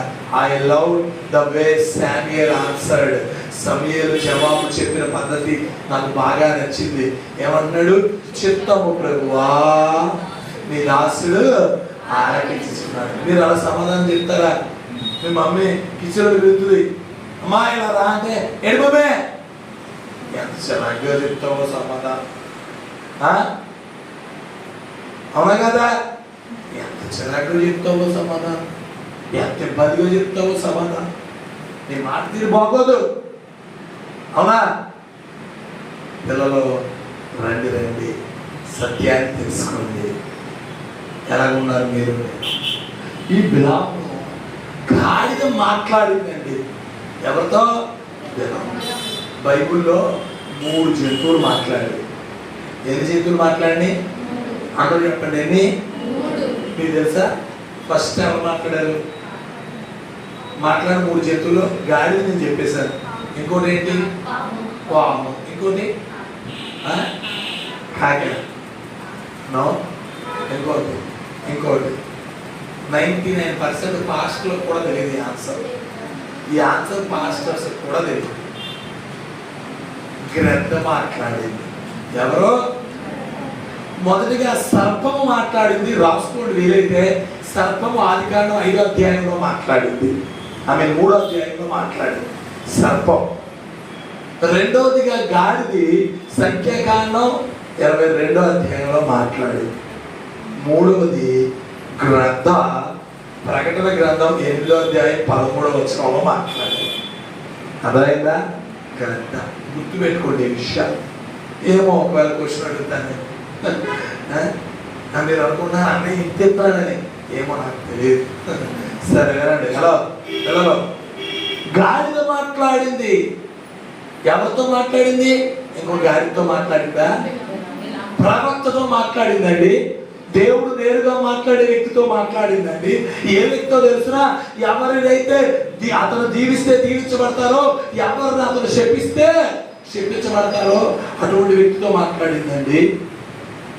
I love the way Samuel answered. సమూయేలు జవాబు చెప్పిన పద్ధతి నాకు బాగా నచ్చింది. ఏమన్నాడు? చిత్తము ప్రభువా నీ దాసుడు ఆలకించుచున్నాడు. మీరు అలా సమాధానం చెప్తారా? మీ మమ్మీ కిచెన్లో వెళ్తుంది, అమ్మా ఇలా రా అంటే ఎడుమమే ఎంత చక్కగా చెప్తావో సమాధానం. అవునా కదా? ఎంత చక్కగా చెప్తావో సమాధానం, ఎంత ఇబ్బందిగా చెప్తావో సమాధానం. నీ మాట తీరు బాగోదు. అవునా? పిల్లలు రండి రండి, సత్యాన్ని తెలుసుకోండి. ఎలాగున్నారు మీరు? ఈ బిలాము గాడిద మాట్లాడిందండి. ఎవరితో? బైబిల్లో 3 జంతువులు మాట్లాడాయి. ఎన్ని జంతువులు మాట్లాడి? అందరూ చెప్పండి ఎన్ని? మీకు తెలుసా? ఫస్ట్ ఎవరు మాట్లాడారు? మాట్లాడిన 3 జంతువులు గాడిద నేను చెప్పేశాను. ఇంకోటి ఏంటి? పాము. ఇంకోటి కాకిన. నో. ఇంకోటి 99% పాస్టర్లకు కూడా తెలియదు ఈ ఆన్సర్. ఈ ఆన్సర్ పాస్టర్స్ కూడా తెలియదు. గ్రద్ద మాట్లాడింది. ఎవరో? మొదటిగా సర్పము మాట్లాడింది. రాసుకోండి వీలైతే. సర్పము ఆదికాండం 5వ అధ్యాయంలో మాట్లాడింది. ఆమె 3వ అధ్యాయంలో మాట్లాడింది సర్పం. రెండవదిగా గాడిది సంఖ్యాకాండం 22వ అధ్యాయంలో మాట్లాడింది. మూడవది గ్రద్ద ప్రకటన గ్రంథం 8వ అధ్యాయం 13వ వచనంలో మాట్లాడింది. అర్థమైందా? గ్రద్ద. గుర్తు పెట్టుకోండి ఈ విషయాలు. ఏమో ఒకవేళ క్వశ్చన్ అడుగుతాను మీరు అనుకున్నాను అన్నయ్య ఇంతెత్తానని. ఏమో నాకు తెలియదు. సరే వినండి. హలో. గాడిద మాట్లాడింది. ఎవరితో మాట్లాడింది? ఇంకో గాడితో మాట్లాడిందా? ప్రవక్తతో మాట్లాడిందండి. దేవుడు నేరుగా మాట్లాడే వ్యక్తితో మాట్లాడిందండి. ఏ వ్యక్తితో తెలుసునా? ఎవరినైతే అతను దీవిస్తే దీవించబడతారో, ఎవరిని అతను శపిస్తే శపించబడతారో అటువంటి వ్యక్తితో మాట్లాడిందండి.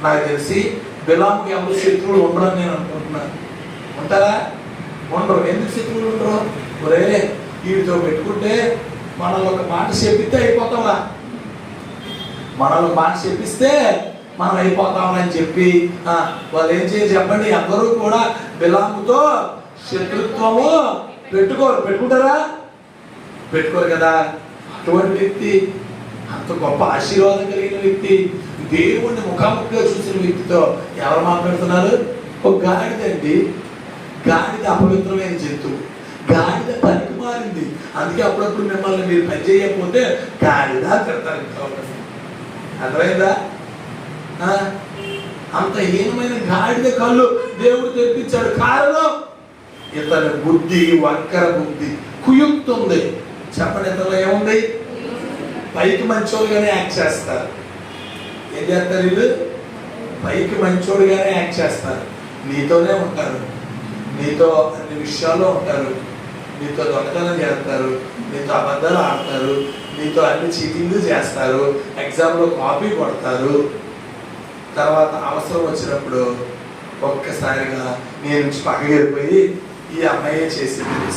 నాకు తెలిసి బిలాంకి ఎవరు శత్రువులు ఉండరని నేను అనుకుంటున్నాను. ఉంటారా? ఉండరు. ఎందుకు శత్రువులు ఉండరు? ఒరే వీటితో పెట్టుకుంటే మనల్ని ఒక మాట చెప్పిస్తే అయిపోతాంరా, మనల్ని మాట చెప్పిస్తే మనం అయిపోతామని చెప్పి వాళ్ళు ఏం చేయాలి చెప్పండి? ఎవరు కూడా బిలాముతో శత్రుత్వము పెట్టుకుంటారా? పెట్టుకోరు కదా. అటువంటి వ్యక్తి, అంత గొప్ప ఆశీర్వాదం కలిగిన వ్యక్తి, దేవుణ్ణి ముఖాముఖిగా చూసిన వ్యక్తితో ఎవరు మాట్లాడుతున్నారు? ఒక గాడిదండి. గాడిద అపవిత్రమైన జంతువు. గాడిద పనికి మారింది. అందుకే అప్పుడప్పుడు మిమ్మల్ని మీరు పని చేయకపోతే గాడిద తిడతారు. అర్థమైందా? అంత హీనమైన గాడిద కళ్ళు దేవుడు తెప్పించాడు. కారణం ఇతని బుద్ధి వంకర బుద్ధి, కుయుక్తుంది. చెప్పండి, ఇతరులో ఏముంది? పైకి మంచోళ్ళుగానే యాక్ట్ చేస్తారు. ఏం చేస్తారు వీళ్ళు? పైకి మంచోడుగానే యాక్ట్ చేస్తారు, నీతోనే ఉంటారు, నీతో అన్ని విషయాల్లో ఉంటారు, నీతో దొంగతనం చేస్తారు, నీతో అబద్ధాలు ఆడతారు, నీతో అన్ని చీటింగ్లు చేస్తారు, ఎగ్జామ్లో కాపీ కొడతారు. తర్వాత అవసరం వచ్చినప్పుడు ఒక్కసారిగా నేను నుంచి పక్కకి వెళ్ళిపోయి ఈ అమ్మాయే చేసింది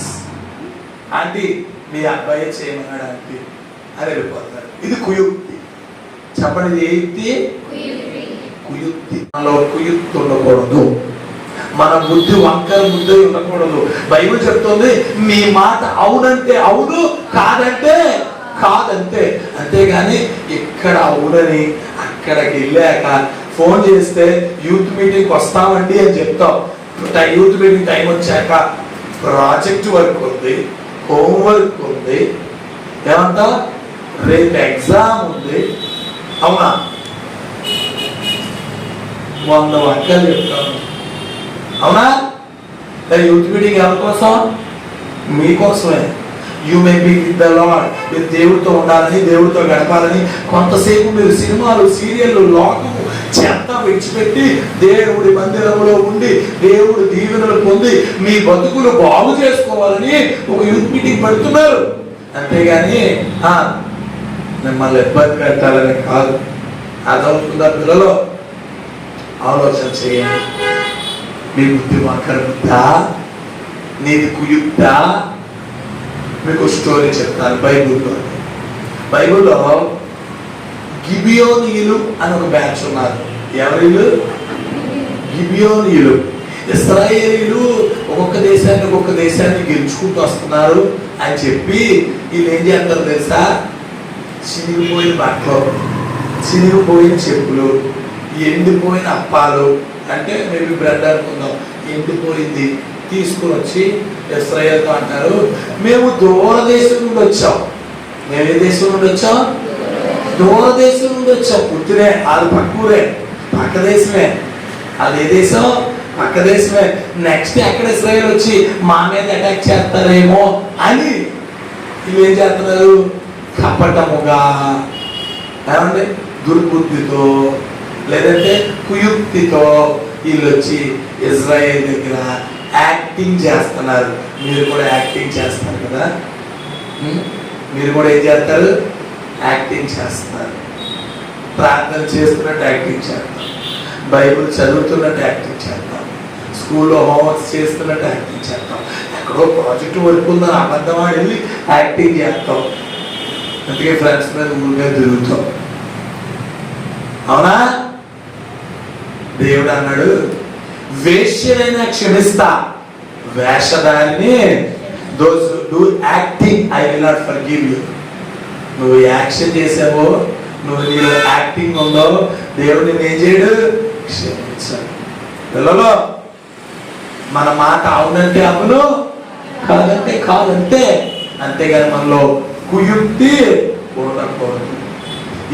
ఆంటీ, మీ అబ్బాయే చేయమన్నాడు ఆంటీ అని వెళ్ళిపోతారు. ఇది కుయుక్తి. చెప్పండి, ఇది ఏ యుక్తి? కుయుక్తి. మనలో కుయుక్తి ఉండకూడదు, మన బుద్ధి వంకర బుద్ధి ఉండకూడదు. బైబిల్ చెప్తుంది, మీ మాట అవునంటే అవును, కాదంటే కాదంతే. అంతేగాని ఇక్కడ అవునని అక్కడికి వెళ్ళాక ఫోన్ చేస్తే యూత్ మీటింగ్కి వస్తామండి అని చెప్తాం. యూత్ మీటింగ్ టైం వచ్చాక ప్రాజెక్ట్ వర్క్ ఉంది, హోంవర్క్ ఉంది, ఏమంటా రేపు ఎగ్జామ్ ఉంది, అవునా? 100 వంకలు చెప్తాను, అవునా? యూత్ మీటింగ్ ఎవరి కోసం? మీకోసమే. You may be with the lord. మీరు దేవుడితో ఉండాలని, దేవుడితో గడపాలని కొంతసేపు మీరు సినిమాలు, సీరియళ్ళు, లోకము చెత్త విడిచిపెట్టి దేవుడి మందిరంలో ఉండి దేవుడి దీవెనలు పొంది మీ బతుకులు బాగు చేసుకోవాలని ఒక యూత్ మీటింగ్ పెడుతున్నారు. అంతేగాని మిమ్మల్ని ఇబ్బంది పెట్టాలని కాదు. అదవుతుందా పిల్లలు? ఆలోచన చేయండి. మీ బుద్ధి వంకర బుద్ధా, నీది కుయుక్తా? మీకు స్టోరీ చెప్తాను. బైబిల్లో గిబియోనీయులు అని ఒక బ్యాచ్ ఉన్నారు. ఎవరిలు? గిబియోనీయులు. ఇశ్రాయేలీయులు ఒక్కొక్క దేశాన్ని గెలుచుకుంటూ వస్తున్నారు అని చెప్పి వీళ్ళు ఏం చేస్తారు తెలుసా? చినిగిపోయిన బట్టలు, చినిగిపోయిన చెప్పులు, ఎండిపోయిన అప్పాలు, అంటే మేము బ్రెడ్ అనుకుందాం, ఎండిపోయింది, తీసుకుని వచ్చి ఇశ్రాయేలుతో అంటారు, మేము దూరదేశం నుండి వచ్చాం. మేము ఏ దేశం నుండి వచ్చాం? దూరదేశం నుండి వచ్చాం. పుట్టినే అది పక్కూరే, పక్క దేశమే. అది ఏ దేశం? పక్క దేశమే. నెక్స్ట్ ఎక్కడ ఇశ్రాయేలు వచ్చి మా మీద అటాక్ చేస్తారేమో అని వీళ్ళు ఏం చేస్తున్నారు? కపటముగా, ఏమండి, దుర్బుద్ధితో లేదంటే కుయుక్తితో వీళ్ళు వచ్చి ఇజ్రాయేల్ దగ్గర యాక్టింగ్ చేస్తున్నారు. మీరు కూడా యాక్టింగ్ చేస్తారు కదా? మీరు కూడా ఏం చేస్తారు? యాక్టింగ్ చేస్తున్నారు. ప్రార్థన చేస్తున్నట్టు యాక్టింగ్ చేస్తాం, బైబిల్ చదువుతున్నట్టు యాక్టింగ్ చేస్తాం, స్కూల్లో హోంవర్క్స్ చేస్తున్నట్టు యాక్టింగ్ చేస్తాం, ఎక్కడో ప్రాజెక్ట్ వర్క్ ఉందని అబద్ధం వెళ్ళి యాక్టింగ్ చేస్తాం. అందుకే ఫ్రెండ్స్ మీద ఊరిగా తిరుగుతాం, అవునా? దేవుడు అన్నాడు, వేశ్యనైనా క్షమిస్తా, వేషధారిని, those who do acting I will not forgive you. నువ్వు యాక్షన్ చేసావో, నువ్వు నీలో యాక్టింగ్ ఉందో, దేవుడు నేను ఏం చేయడు? క్షమించాడు. పిల్లలు, మన మాట అవునంటే అవును, కాదంటే కాదంతే. అంతేగాని మనలో కుయుక్తి ఉండకూడదు.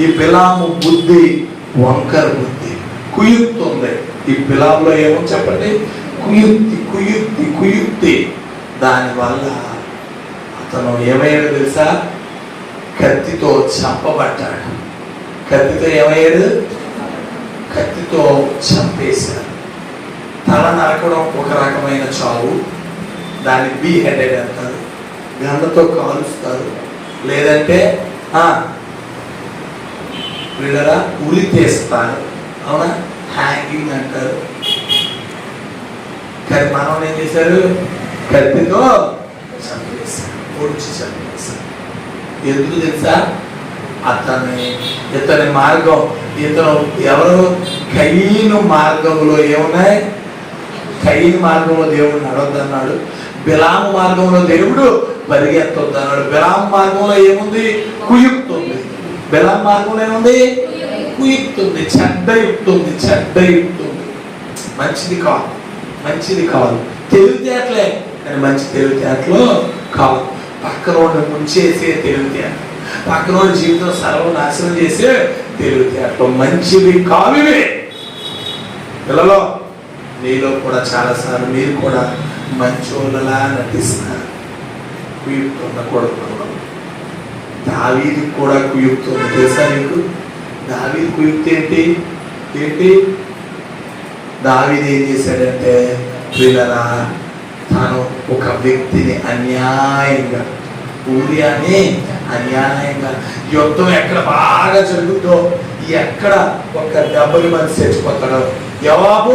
ఈ బిలాము బుద్ధి వంకర బుద్ధి, కుయుక్తి ఉంది. ఈ బిలాములో ఏమో చెప్పండి? కుయుక్తి, కుయుక్తి, కుయుక్తి. దానివల్ల అతను ఏమయ్యాడు తెలుసా? కత్తితో చంపబడ్డాడు. కత్తితో ఏమయ్యాడు? కత్తితో చంపేశాడు. తల నరకడం ఒక రకమైన చావు, దాన్ని బీహెడెడ్ అంటారు, గంధతో కాలుస్తారు, లేదంటే వీళ్ళరా ఉరి తీస్తారు, అవునా? హ్యాంగింగ్ అంటారు. కానీ మనం ఏం చేశారు? కత్తితో చంపేశారు, పొడిచి చంపేశారు. ఎందుకు తెలుసా? ఇతని మార్గం, ఇతను ఎవరు? కయీను మార్గంలో ఏమున్నాయి? కయీను మార్గంలో దేవుడు నడవద్దన్నాడు, బిలాము మార్గంలో దేవుడు పరిగెత్తొద్దన్నాడు. బిలాము మార్గంలో ఏముంది? కుయుక్తి ఉంది. బిలాము మార్గంలో ఏముంది? కుయుక్తి ఉంది, చెడ్డ యుక్తి ఉంది, చెడ్డ యుక్తి ఉంది. మంచిది కాదు, మంచిది కాదు. తెలివితేటలే కానీ మంచి తెలివితేటలు కాదు. పక్కన ముంచేసే తెలివితేట, పక్కన జీవితం సర్వనాశనం చేసే తెలివితేటలు మంచివి కావు ఇవి. పిల్లలు, మీలో కూడా చాలాసార్లు మీరు కూడా మంచోళ్ళలా నటిస్తారు. కుయుక్తి ఉండకూడదు. దావీదుకు కూడా కుయుక్తి ఉంది తెలుసా నీకు? దావీదు కుయుక్తి ఏంటి? దావీదు ఏం చేశాడంటే ప్రియులారా, తాను ఒక వ్యక్తిని అన్యాయంగా, ఊరియాని అన్యాయంగా, యుద్ధం ఎక్కడ బాగా జరుగుతుందో, ఎక్కడ ఒక 70 మంది చచ్చిపోతాడో యోవాబు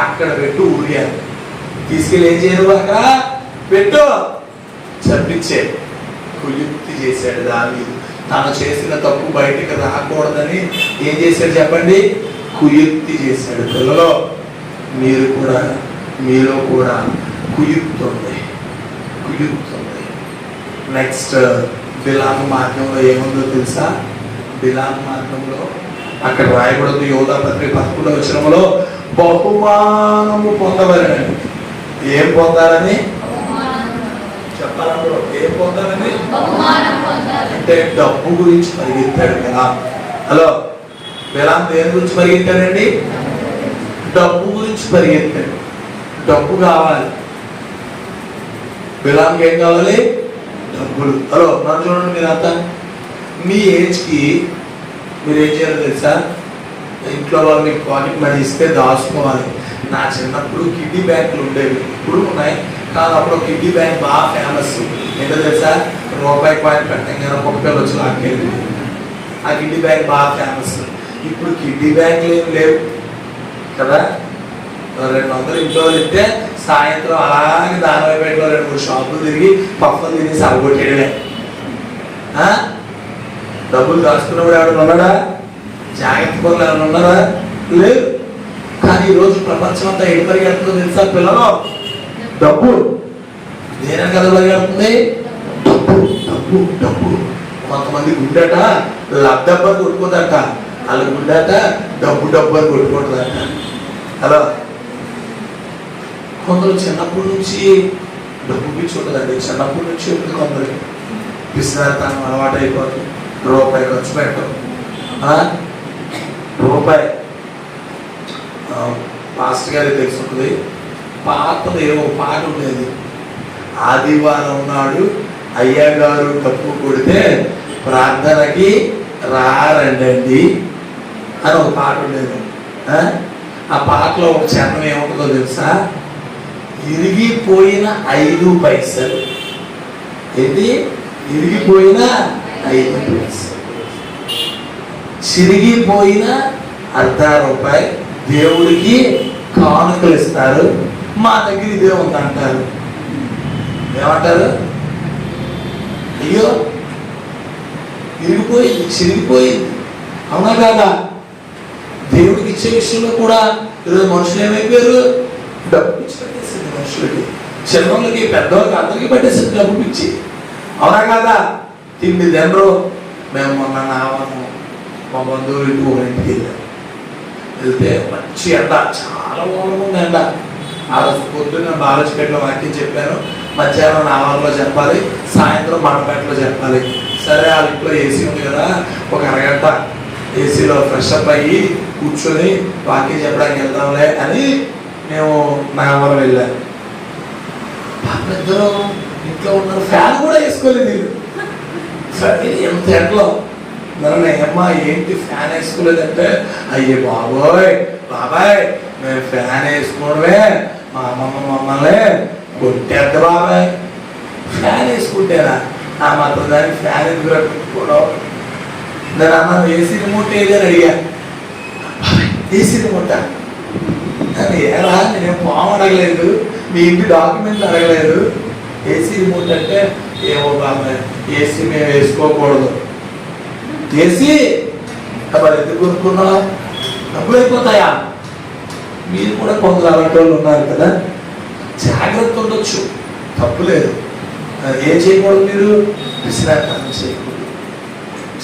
అక్కడ పెట్టు, ఊరియా తీసుకెళ్ళి ఏం చేయరు, అక్కడ పెట్టు, చంపించే కుయుక్తి చేశాడు దావీదు. తాను చేసిన తప్పు బయటికి రాకూడదని ఏం చేశాడు చెప్పండి, కుయుక్తి చేశాడు. పిల్లలు మీరు కూడా, మీలో కూడా కుయుక్తి ఉంది, కుయుక్తి ఉంది. నెక్స్ట్ బిలాము మార్గంలో ఏముందో తెలుసా? బిలాము మార్గంలో అక్కడ రాయబడింది యోధా పత్రిక 11వ వచనంలో బహుమానము పొందవలెనని. ఏం పొందాలని చెప్పాలంటే, ఏం పొందాలని అంటే డబ్బు గురించి పరిగెత్తాడు బిలాం. హలో, బిలాం దేని గురించి పరిగెత్తాడండి? డబ్బు గురించి పరిగెత్తాడు. డబ్బు కావాలి. బిలాంకి ఏం కావాలి? డబ్బులు. హలో, నన్ను చూడండి, మీరు అంతా మీ ఏజ్కి మీరు ఏం చేయాలో తెలుసా? ఇంట్లో వాళ్ళు మీకు పాకెట్ మనీ ఇస్తే దాచుకోవాలి. నా చిన్నప్పుడు కిడ్డీ బ్యాంకులు ఉండేవి, ఇప్పుడు ఉన్నాయి, కానీ అప్పుడు కిడ్డీ బ్యాంక్ బాగా ఫేమస్. ఏంటో తెలుసా? రూపాయి కాయిన్ పెట్టంగానే ఒక్కొక్కరు వచ్చి లాక్కేది. ఆ కిడ్డీ బ్యాంక్ బాగా ఫేమస్. ఇప్పుడు కిడ్డీ బ్యాంకులు ఏమి లేవు కదా. 200 ఇంట్లో ఇస్తే సాయంత్రం అలాగే దానిపేటలో 2-3 షాపులు తిరిగి పప్పులు తినేసి అవ్వగొట్టేయడమే. డబ్బులు దాచుకున్నప్పుడు ఎవరైనా ఉన్నాడా? జాగ్రత్త పనులు ఎవరైనా ఉన్నారా? లేదు. కానీ ఈరోజు ప్రపంచం అంతా ఎటు పరిగెడుతుందో తెలుసా పిల్లలు? డబ్బు. దేని కదా పరిగెడుతుంది? డబ్బు, డబ్బు, డబ్బు. కొంతమంది గుండట లబ్ధబ్బని కొట్టుకోదట, వాళ్ళ గుండట డబ్బు డబ్బు అని కొట్టుకుంటుందట. హలో, కొందరు చిన్నప్పటి నుంచి డబ్బు పిచ్చి ఉంటుందండి. చిన్నప్పటి నుంచి ఉంటుంది కొందరికి. పిసినారితనం అలవాటు అయిపోతుంది. రూపాయి ఖర్చు పెట్టడం. రూపాయి పాస్టర్ గారికి తెలుసుంటుంది. పాతది ఏమో పాట ఉండేది, ఆదివారం నాడు అయ్యగారు డబ్బు కొడితే ప్రార్థనకి రారండి అని ఒక పాట ఉండేది. ఆ పాటలో ఒక చరణం ఏముంటుందో తెలుసా? ఇరిగిపోయిన 5 పైసలు. ఏంటి? ఇరిగిపోయిన 5 పైసలు, చిరిగిపోయిన ₹1/2 దేవుడికి కానుకలు ఇస్తారు. మా దగ్గర ఇదే ఉంది అంటారు. ఏమంటారు? అయ్యో ఇరిగిపోయింది, చిరిగిపోయింది. అవునా కాదా? దేవుడికి ఇచ్చే విషయంలో కూడా ఈరోజు మనుషులు ఏమైపోయారు? డబ్బు పిచ్చి పట్టేసింది మనుషులకి, చిన్నోళ్ళకి పెద్దవాళ్ళకి అందరికీ పట్టేసింది డబ్బు పిచ్చి. అవునా కాదా? తిండి తినరు. మేము మొన్న నావము మా బంధువులు ఇంటికి వెళ్ళాం. వెళ్తే మంచి ఎండ, చాలా ఓలం ఉంది ఎండ. ఆ రోజు పొద్దున్న బాలజీపేటలో వాక్యం చెప్పాను, మధ్యాహ్నం నావాల్లో చెప్పాలి, సాయంత్రం మండపేటలో చెప్పాలి. సరే, వాళ్ళ ఇంట్లో ఏసీ ఉంది కదా, ఒక అరగంట ఏసీలో ఫ్రెష్ అప్ అయ్యి కూర్చొని వాక్యం చెప్పడానికి వెళ్దాంలే అని మేము నాగవరం వెళ్ళాను. పెద్దలు ఇంట్లో ఉన్నారు, ఫ్యాన్ కూడా వేసుకోలేదు వీళ్ళు. ఎంత ఎండలో నన్ను అమ్మా ఏంటి ఫ్యాన్ వేసుకోలేదంటే, అయ్యే బాబోయ్ బాబాయ్ మేము ఫ్యాన్ వేసుకోవడమే మా అమ్మమ్మ మమ్మల్ని కొట్టేద్ద బాబాయ్. ఫ్యాన్ వేసుకుంటేనా? ఆ మాత్రం దానికి ఫ్యాన్ ఎందుకు పెట్టుకోవడం? నేను అన్నాను ఏసీ రిమోట్ ఏది అని అడిగా. ఏసీ రిమోట్ అని ఎలా? నేనేం ఫామ్ అడగలేదు, మీ ఇంటి డాక్యుమెంట్లు అడగలేదు. ఏసీ రిమోట్ అంటే ఏమో బాబాయ్ ఏసీ మేము వేసుకోకూడదు. ఏసీ మరి ఎందుకు కొనుక్కున్నావు? డబ్బులు అయిపోతాయా? మీరు కూడా కొందరు అలాంటి వాళ్ళు ఉన్నారు కదా. జాగ్రత్త ఉండొచ్చు, తప్పులేదు. ఏం చేయకూడదు? మీరు విశ్రాంతి చేయకూడదు,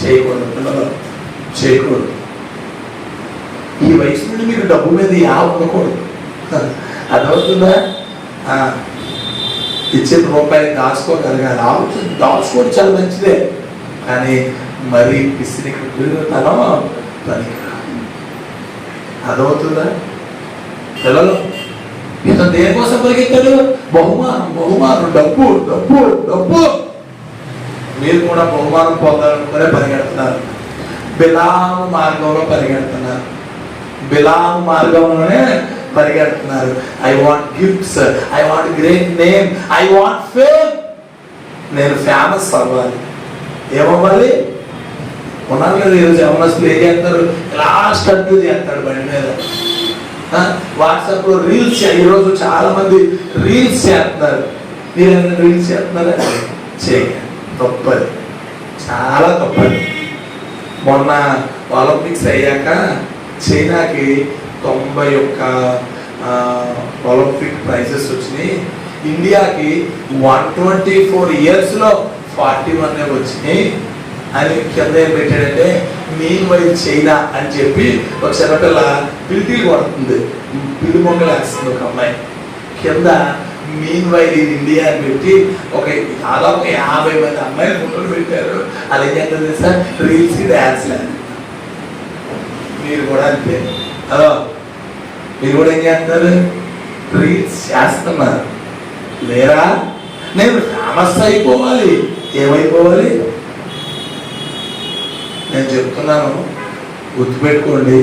చేయకూడదు. పిల్లలు చేయకూడదు. ఈ వయసు నుండి మీరు డబ్బు మీద ఉండకూడదు. అదవుతుందా? ఇచ్చిన రూపాయలు దాచుకోగలగాలి. ఆలోచన దాచుకోవడం చాలా మంచిదే, కానీ మరి పిసినికి తనం పనికిరాదు. అదవుతుందా? పిల్లలు ఇతను దేనికోసం పరిగెత్తాడు? బహుమానం, బహుమానం, డబ్బు, డబ్బు, డబ్బు. మీరు కూడా బహుమానం పొందాలనుకునే పరిగెడుతున్నారు. బిలాము మార్గంలో పరిగెడుతున్నారు. బిలాము మార్గంలోనే పరిగెడుతున్నారు. I want gifts, I want great name, I want fame. నేను ఫేమస్ అవ్వాలి. ఏమవ్వాలి? ఉన్నాను కదా ఈరోజు యవనస్తులు ఏం చేస్తారు, ఇలా స్టంట్లు చేస్తాడు బండి మీద. వాట్సాప్లో రీల్స్, ఈరోజు చాలా మంది రీల్స్ చేస్తున్నారు. మీరు ఏమైనా రీల్స్ చేస్తున్నారా? చేయండి, తప్పది, చాలా తప్పది. మొన్న ఒలింపిక్స్ అయ్యాక చైనాకి 91 ఒలింపిక్ ప్రైజెస్ వచ్చినాయి. ఇండియాకి 124 ఇయర్స్లో 41 వచ్చినాయి అని కింద ఏం పెట్టాడంటే, మీన్ వైల్ చైనా అని చెప్పి ఒక చిన్నపిల్ల పిలిపి కొడుతుంది, పిల్లి మొక్కలు వేస్తుంది ఒక అమ్మాయి. కింద మీన్ వైల్ ఇండియా అని పెట్టి దాదాపు 50 మంది అమ్మాయిలు ఫోటోలు పెట్టారు. అది ఏం చేస్తుంది సార్, రీల్స్ డ్యాన్స్ లేదు. మీరు కూడా అంతే. హలో, మీరు కూడా ఏం చేస్తున్నారు? రీల్స్ చేస్తున్నారు లేరా? నేను ఫేమస్ అయిపోవాలి. ఏమైపోవాలి? నేను చెప్తున్నాను, గుర్తుపెట్టుకోండి,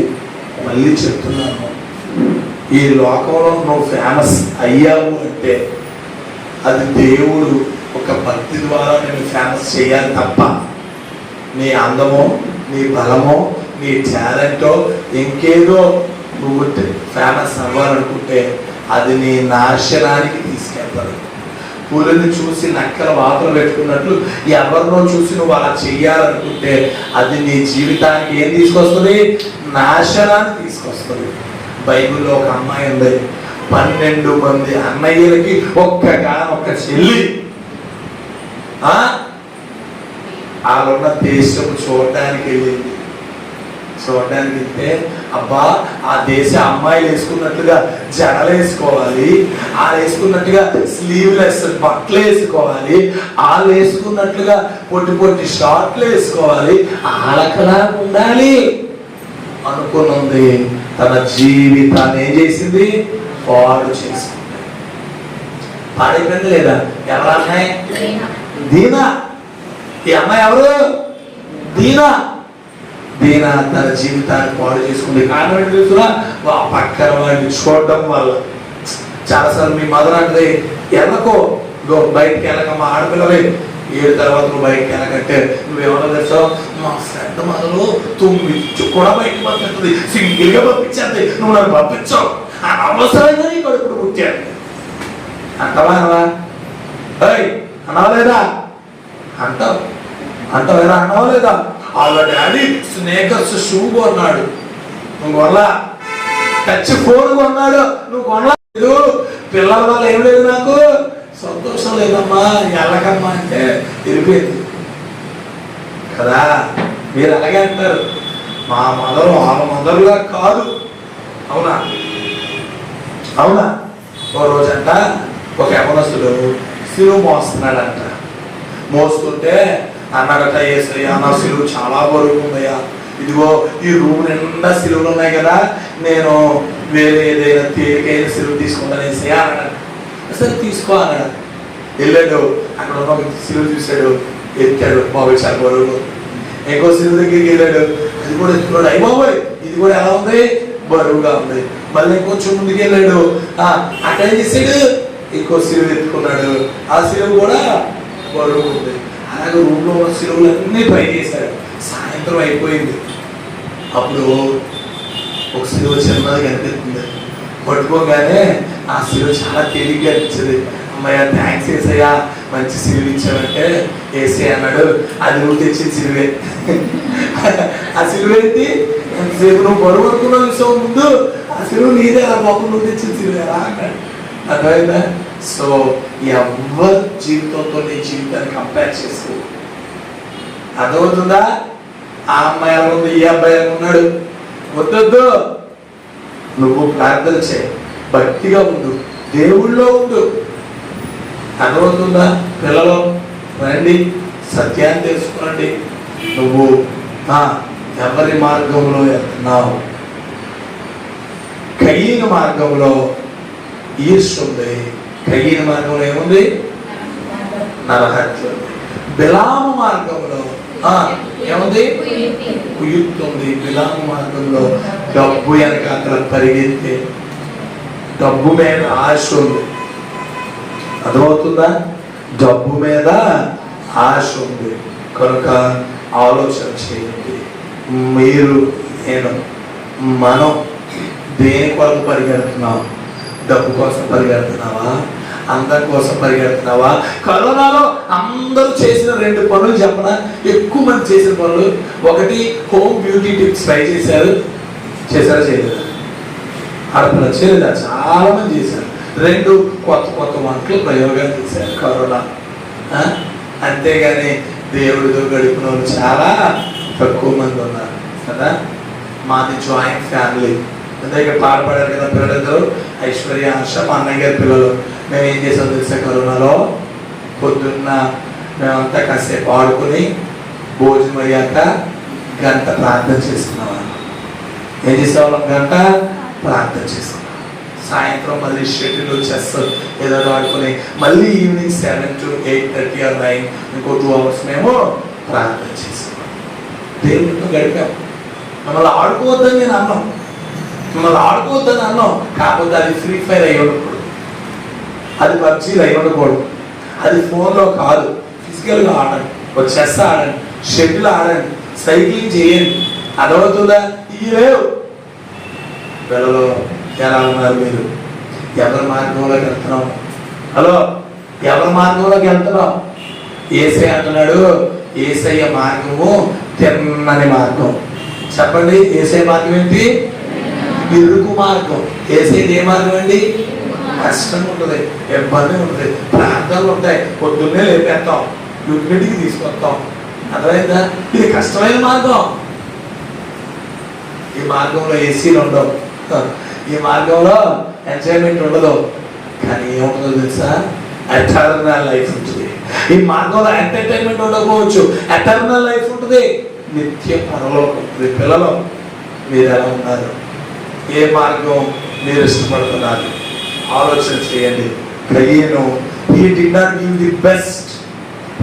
మళ్ళీ చెప్తున్నాను. ఈ లోకంలో నువ్వు ఫేమస్ అయ్యావు అంటే అది దేవుడు ఒక భక్తి ద్వారా నేను ఫేమస్ చేయాలి తప్ప నీ అందమో, నీ బలమో, నీ టాలెంటో, ఇంకేదో నువ్వు ఫేమస్ అవ్వాలనుకుంటే అది నీ నాశనానికి తీసుకెళ్తాడు. పులిని చూసి నక్కల వాతలు పెట్టుకున్నట్లు ఎవరినో చూసి నువ్వు అలా చెయ్యాలనుకుంటే అది నీ జీవితానికి ఏం తీసుకొస్తుంది? నాశనాన్ని తీసుకొస్తుంది. బైబిల్లో ఒక అమ్మాయి ఉంది, 12 మంది అన్నయ్యలకి ఒక్క చెల్లి. వాళ్ళున్న దేశం చూడడానికి వెళ్ళింది. చూడడానికి వెళ్తే అబ్బా, ఆ దేశ అమ్మాయిలు వేసుకున్నట్లుగా జడలు వేసుకోవాలి, వాళ్ళు వేసుకున్నట్టుగా స్లీవ్లెస్ బట్టలు వేసుకోవాలి, వాళ్ళు వేసుకున్నట్లుగా పొట్టి పొట్టి షార్ట్లు వేసుకోవాలి, వాళ్ళకలా ఉండాలి అనుకున్నది. తన జీవితాన్ని ఏం చేసింది? పాడు చేసింది. పాడైపోయింది లేదా? ఎవరు అమ్మాయి? దీనా. ఈ అమ్మాయి ఎవరు? దీనా. దీనా తన జీవితాన్ని పాడు చేసుకుంది. కారణం ఏంటి తెలుసురా? పక్కన వాడిని చూడడం వల్ల. చాలాసార్లు మీ మదర్ అంటే ఎనకో బయటికి వెళ్ళకమ్మా, ఆడపిల్లవే 7 తర్వాత నువ్వు బయటికి వెళ్ళకంటే నువ్వేమన్నా తెలుసావు? మా ఫ్రెండ్ మొదలు 9 కూడా బయటకు పంపిస్తుంది, సింగిల్గా పంపించేది, నువ్వు నన్ను పంపించావు, అనవసరంగా నీ కడుపుడు పుట్టాడు అంటవా? అనవలేదా? అంటావేనా? అనవలేదా? వాళ్ళ డాడీ స్నేకర్స్ షూ కొన్నాడు, నువ్వు కొనలా. టచ్ ఫోన్ కొన్నాడు, నువ్వు కొనలేదు. పిల్లల వల్ల ఏం లేదు, నాకు సంతోషం లేదమ్మా, ఎల్లకమ్మా అంటే వెళ్ళిపోయింది కదా. మీరు అలాగే అంటారు, మా మదరు వాళ్ళ మదరుగా కాదు. అవునా? అవునా? ఓ రోజంట ఒక యవనస్తుడు సిలువ మోస్తున్నాడంట. మోస్తుంటే అన్నాడట, ఏసయ్యా నా సిలువ చాలా బరువు ఉందయ్యా, ఇదిగో ఈ రూమ్ నిండా సిలువలు ఉన్నాయి కదా, నేను వేరే ఏదైనా తేలికైన సిలువ తీసుకుంటాను ఏసయ్యా అన్నాడు. సరే తీసుకో అన్నాడు. వెళ్ళాడు, అక్కడ ఉన్న ఒక సిలువ చూశాడు, ఎత్తాడు, బాబు చాలా బరువు. ఇంకో సిలువ దగ్గరికి వెళ్ళాడు, అది కూడా ఎత్తుకున్నాడు. అయ్యి బాబోయ్, ఇది కూడా ఎలా ఉంది? బరువుగా ఉంది. మళ్ళీ ఇంకొంచెం ముందుకు వెళ్ళాడు, అక్కడ ఏం చేశాడు? ఇంకో సిలువ ఎత్తుకున్నాడు, ఆ సిలువ కూడా బరువు ఉంది. అలాగే రూమ్లో ఉన్న సిలువలన్నీ ట్రై చేశాడు. సాయంత్రం అయిపోయింది. అప్పుడు ఒక సిలువ చిన్నది కనిపిస్తుంది. పట్టుకోగానే ఆ సిలువ చాలా తేలిగ్గా అనిపించింది. అమ్మయ్య, థ్యాంక్స్ ఏసయ్యా, మంచి సిలువ ఇచ్చావంటే ఏసే అన్నాడు, అది నువ్వు తెచ్చిన సిలువే. ఆ సిలువ ఏంటి? ఎంతసేపు నువ్వు బరువు అనుకున్న విషయం ముందు ఆ సిలువ నీదే, ఆ బాబు నువ్వు తెచ్చిన సిలువేరా అన్నాడు. అర్థమైందా? సో ఎవరి జీవితంతో నీ జీవితాన్ని కంపేర్ చేసుకో. అర్థమవుతుందా? ఆ అమ్మాయి ఎలా ఉంది, ఈ అబ్బాయి ఎలా ఉన్నాడు? వద్దొద్దు. నువ్వు ప్రార్థన చేయి, భక్తిగా ఉండు, దేవుళ్ళో ఉండు. అర్థమవుతుందా? పిల్లలు రండి, సత్యాన్ని తెలుసుకోండి. నువ్వు ఎవరి మార్గంలో వెళ్తున్నావు? కయ్యన మార్గంలో ఈర్ష్య ఉంది. కయ్యన మార్గంలో ఏముంది? నరహత్య ఉంది. బిలాము మార్గంలో ఏముంది? కుయుక్తి ఉంది. బిలాము మార్గంలో డబ్బు వెనక అక్కడ పరిగెత్తే డబ్బు మీద ఆశ ఉంది. అర్థమవుతుందా? డబ్బు మీద ఆశ ఉంది కనుక ఆలోచన చేయండి. మీరు, నేను, మనం దేని కొరకు పరిగెడుతున్నాం? డబ్బు కోసం పరిగెడుతున్నావా? అందరి కోసం పరిగెడుతున్నావా? కరోనాలో అందరూ చేసిన 2 పనులు చెప్పనా? ఎక్కువ మంది చేసిన పనులు. ఒకటి, హోమ్ బ్యూటీ టిప్స్ ట్రై చేశారా చేయలేదా? ఆడపిల్ల చేయలేదా? చాలా మంది చేశారు. 2, కొత్త వంటలు ప్రయోగాలు చేశారు కరోనా. అంతేగాని దేవుడితో గడిపిన వాళ్ళు చాలా తక్కువ మంది ఉన్నారు కదా. మాది జాయింట్ ఫ్యామిలీ. ఇక్కడ పాడపడారు కదా పిల్లలిద్దరు, ఐశ్వర్య, ఆశ, మా అన్నయ్య గారి పిల్లలు. మేము ఏం చేసాం తెలుసా? కరోనాలో పొద్దున్న మేమంతా కాసేపు ఆడుకుని భోజనం అయ్యాక గంట ప్రార్థన చేసుకున్నాం. ఏం చేసేవాళ్ళం? గంట ప్రార్థన చేసుకున్నాం. సాయంత్రం మళ్ళీ షెడ్యూల్ వచ్చేస్తారు ఏదో ఆడుకుని మళ్ళీ ఈవినింగ్ 7 to 8:30 or 9 ఇంకో 2 hours మేము ప్రార్థన చేసుకున్నాం. దేవుడితో గడిపాం. మమ్మల్ని ఆడుకోవద్దని నేను అన్నాం, మిమ్మల్ని ఆడుకోవద్దని అన్నాం. కాకపోతే అది ఫ్రీ ఫైర్ అయి ఉండకూడదు, అది పబ్జీలు అయి ఉండకూడదు, అది ఫోన్లో కాదు. ఫిజికల్గా ఆడండి, ఒక చెస్ ఆడండి, షటిల్ ఆడండి, సైక్లింగ్ చేయండి. అదవుతుందా? ఇవి లేవు. పిల్లలు ఎలా ఉన్నారు? మీరు ఎవరి మార్గంలోకి వెళ్తున్నాం? హలో, ఎవరి మార్గంలోకి వెళ్తున్నాం? యేసయ్య అంటున్నాడు, యేసయ్య మార్గము తిన్నని మార్గం. చెప్పండి, యేసయ్య మార్గం ఏంటి? ఇరుకు మార్గం. యేసయ్యది ఏ మార్గం అండి? కష్టం ఉంటుంది, ఇబ్బంది ఉంటుంది, ప్రార్థనలు ఉంటాయి, పొద్దున్నే లేపేస్తాం, యుగ్నిటికి తీసుకొస్తాం. అర్థమైందా? ఇది కష్టమైన మార్గం. ఈ మార్గంలో ఏసీలు ఉండవు, ఈ మార్గంలో ఎంజాయ్మెంట్ ఉండదు. కానీ ఏముంటుందో తెలుసా? ఎటర్నల్ లైఫ్ ఉంటుంది. ఈ మార్గంలో ఎంటర్టైన్మెంట్ ఉండకపోవచ్చు, ఎటర్నల్ లైఫ్ ఉంటుంది, నిత్య పరలోకం. పిల్లలు, మీరు ఎలా ఉన్నారు? ఏ మార్గం మీరు ఇష్టపడుతున్నారు? ఆలోచన చేయండి. కయ్యను, he did not give the best,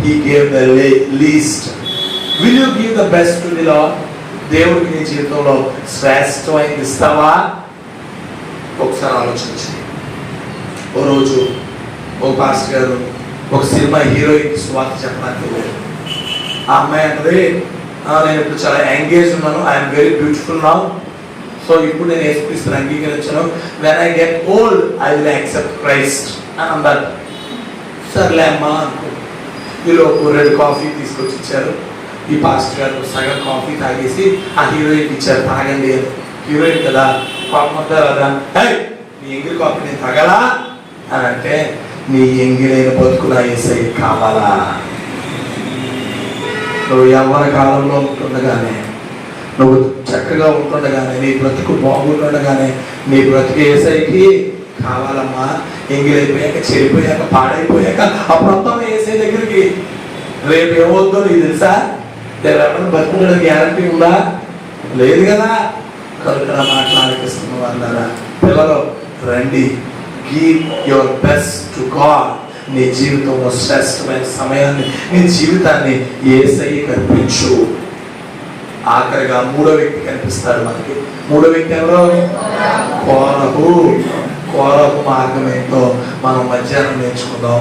he gave the least. Will you give the best to the Lord? దేవుడికి నీ జీవితంలో శ్రేష్టమైనది ఇస్తావా? ఒకసారి ఆలోచించి. ఓ రోజు ఓ పాస్టర్ గారు ఒక సినిమా హీరోయిన్ స్వార్థ చెప్పడానికి వెళ్ళారు. ఆ అమ్మాయి అంటది, నేను ఇప్పుడు చాలా ఎంగేజ్ ఉన్నాను, I'm very beautiful now, so ఇప్పుడు నేను యేసుక్రీస్తుని అంగీకరించాను, when I get old I will accept Christ అని అన్నారు. సర్లే అమ్మా అనుకో. వీళ్ళు 2 కాఫీ తీసుకొచ్చి ఇచ్చారు. ఈ పాస్టర్ గారు సగం కాఫీ తాగేసి ఆ హీరోయిన్ ఇచ్చారు, తాగండి అని. హీరోయిన్ కదా, పాపం కదా, నీ ఎంగిలి కాఫీ నేను తాగలా అని అంటే, నీ ఎంగిలైన బతుకులా యేసయ్య కావాలా? నువ్వు యవ్వన కాలంలో ఉంటుండగానే, నువ్వు చక్కగా ఉంటుండగానే, నీ బ్రతుకు బాగుంటుండగానే, నీ బ్రతుకు యేసయ్యకి కావాలమ్మా. ఎంగిలైపోయాక, చెడిపోయాక, పాడైపోయాక అప్పుడంతా యేసయ్య దగ్గరికి. రేపు ఏమవుతుందో నీకు తెలుసా? రేపు బతుకుండడానికి గ్యారంటీ ఉందా? లేదు కదా. కనుక మాట్లాడిస్తున్న వాళ్ళరా, పిల్లలు రండి, give your best to God. నీ జీవితంలో శ్రేష్టమైన సమయాన్ని, నీ జీవితాన్ని యేసయ్యకి అర్పించు. ఆఖరిగా 3వ వ్యక్తి కనిపిస్తాడు మనకి. 3వ వ్యక్తి ఎవరో? కోరహు. కోరహు మార్గం ఏంటో మనం మధ్యాహ్నం నేర్చుకుందాం.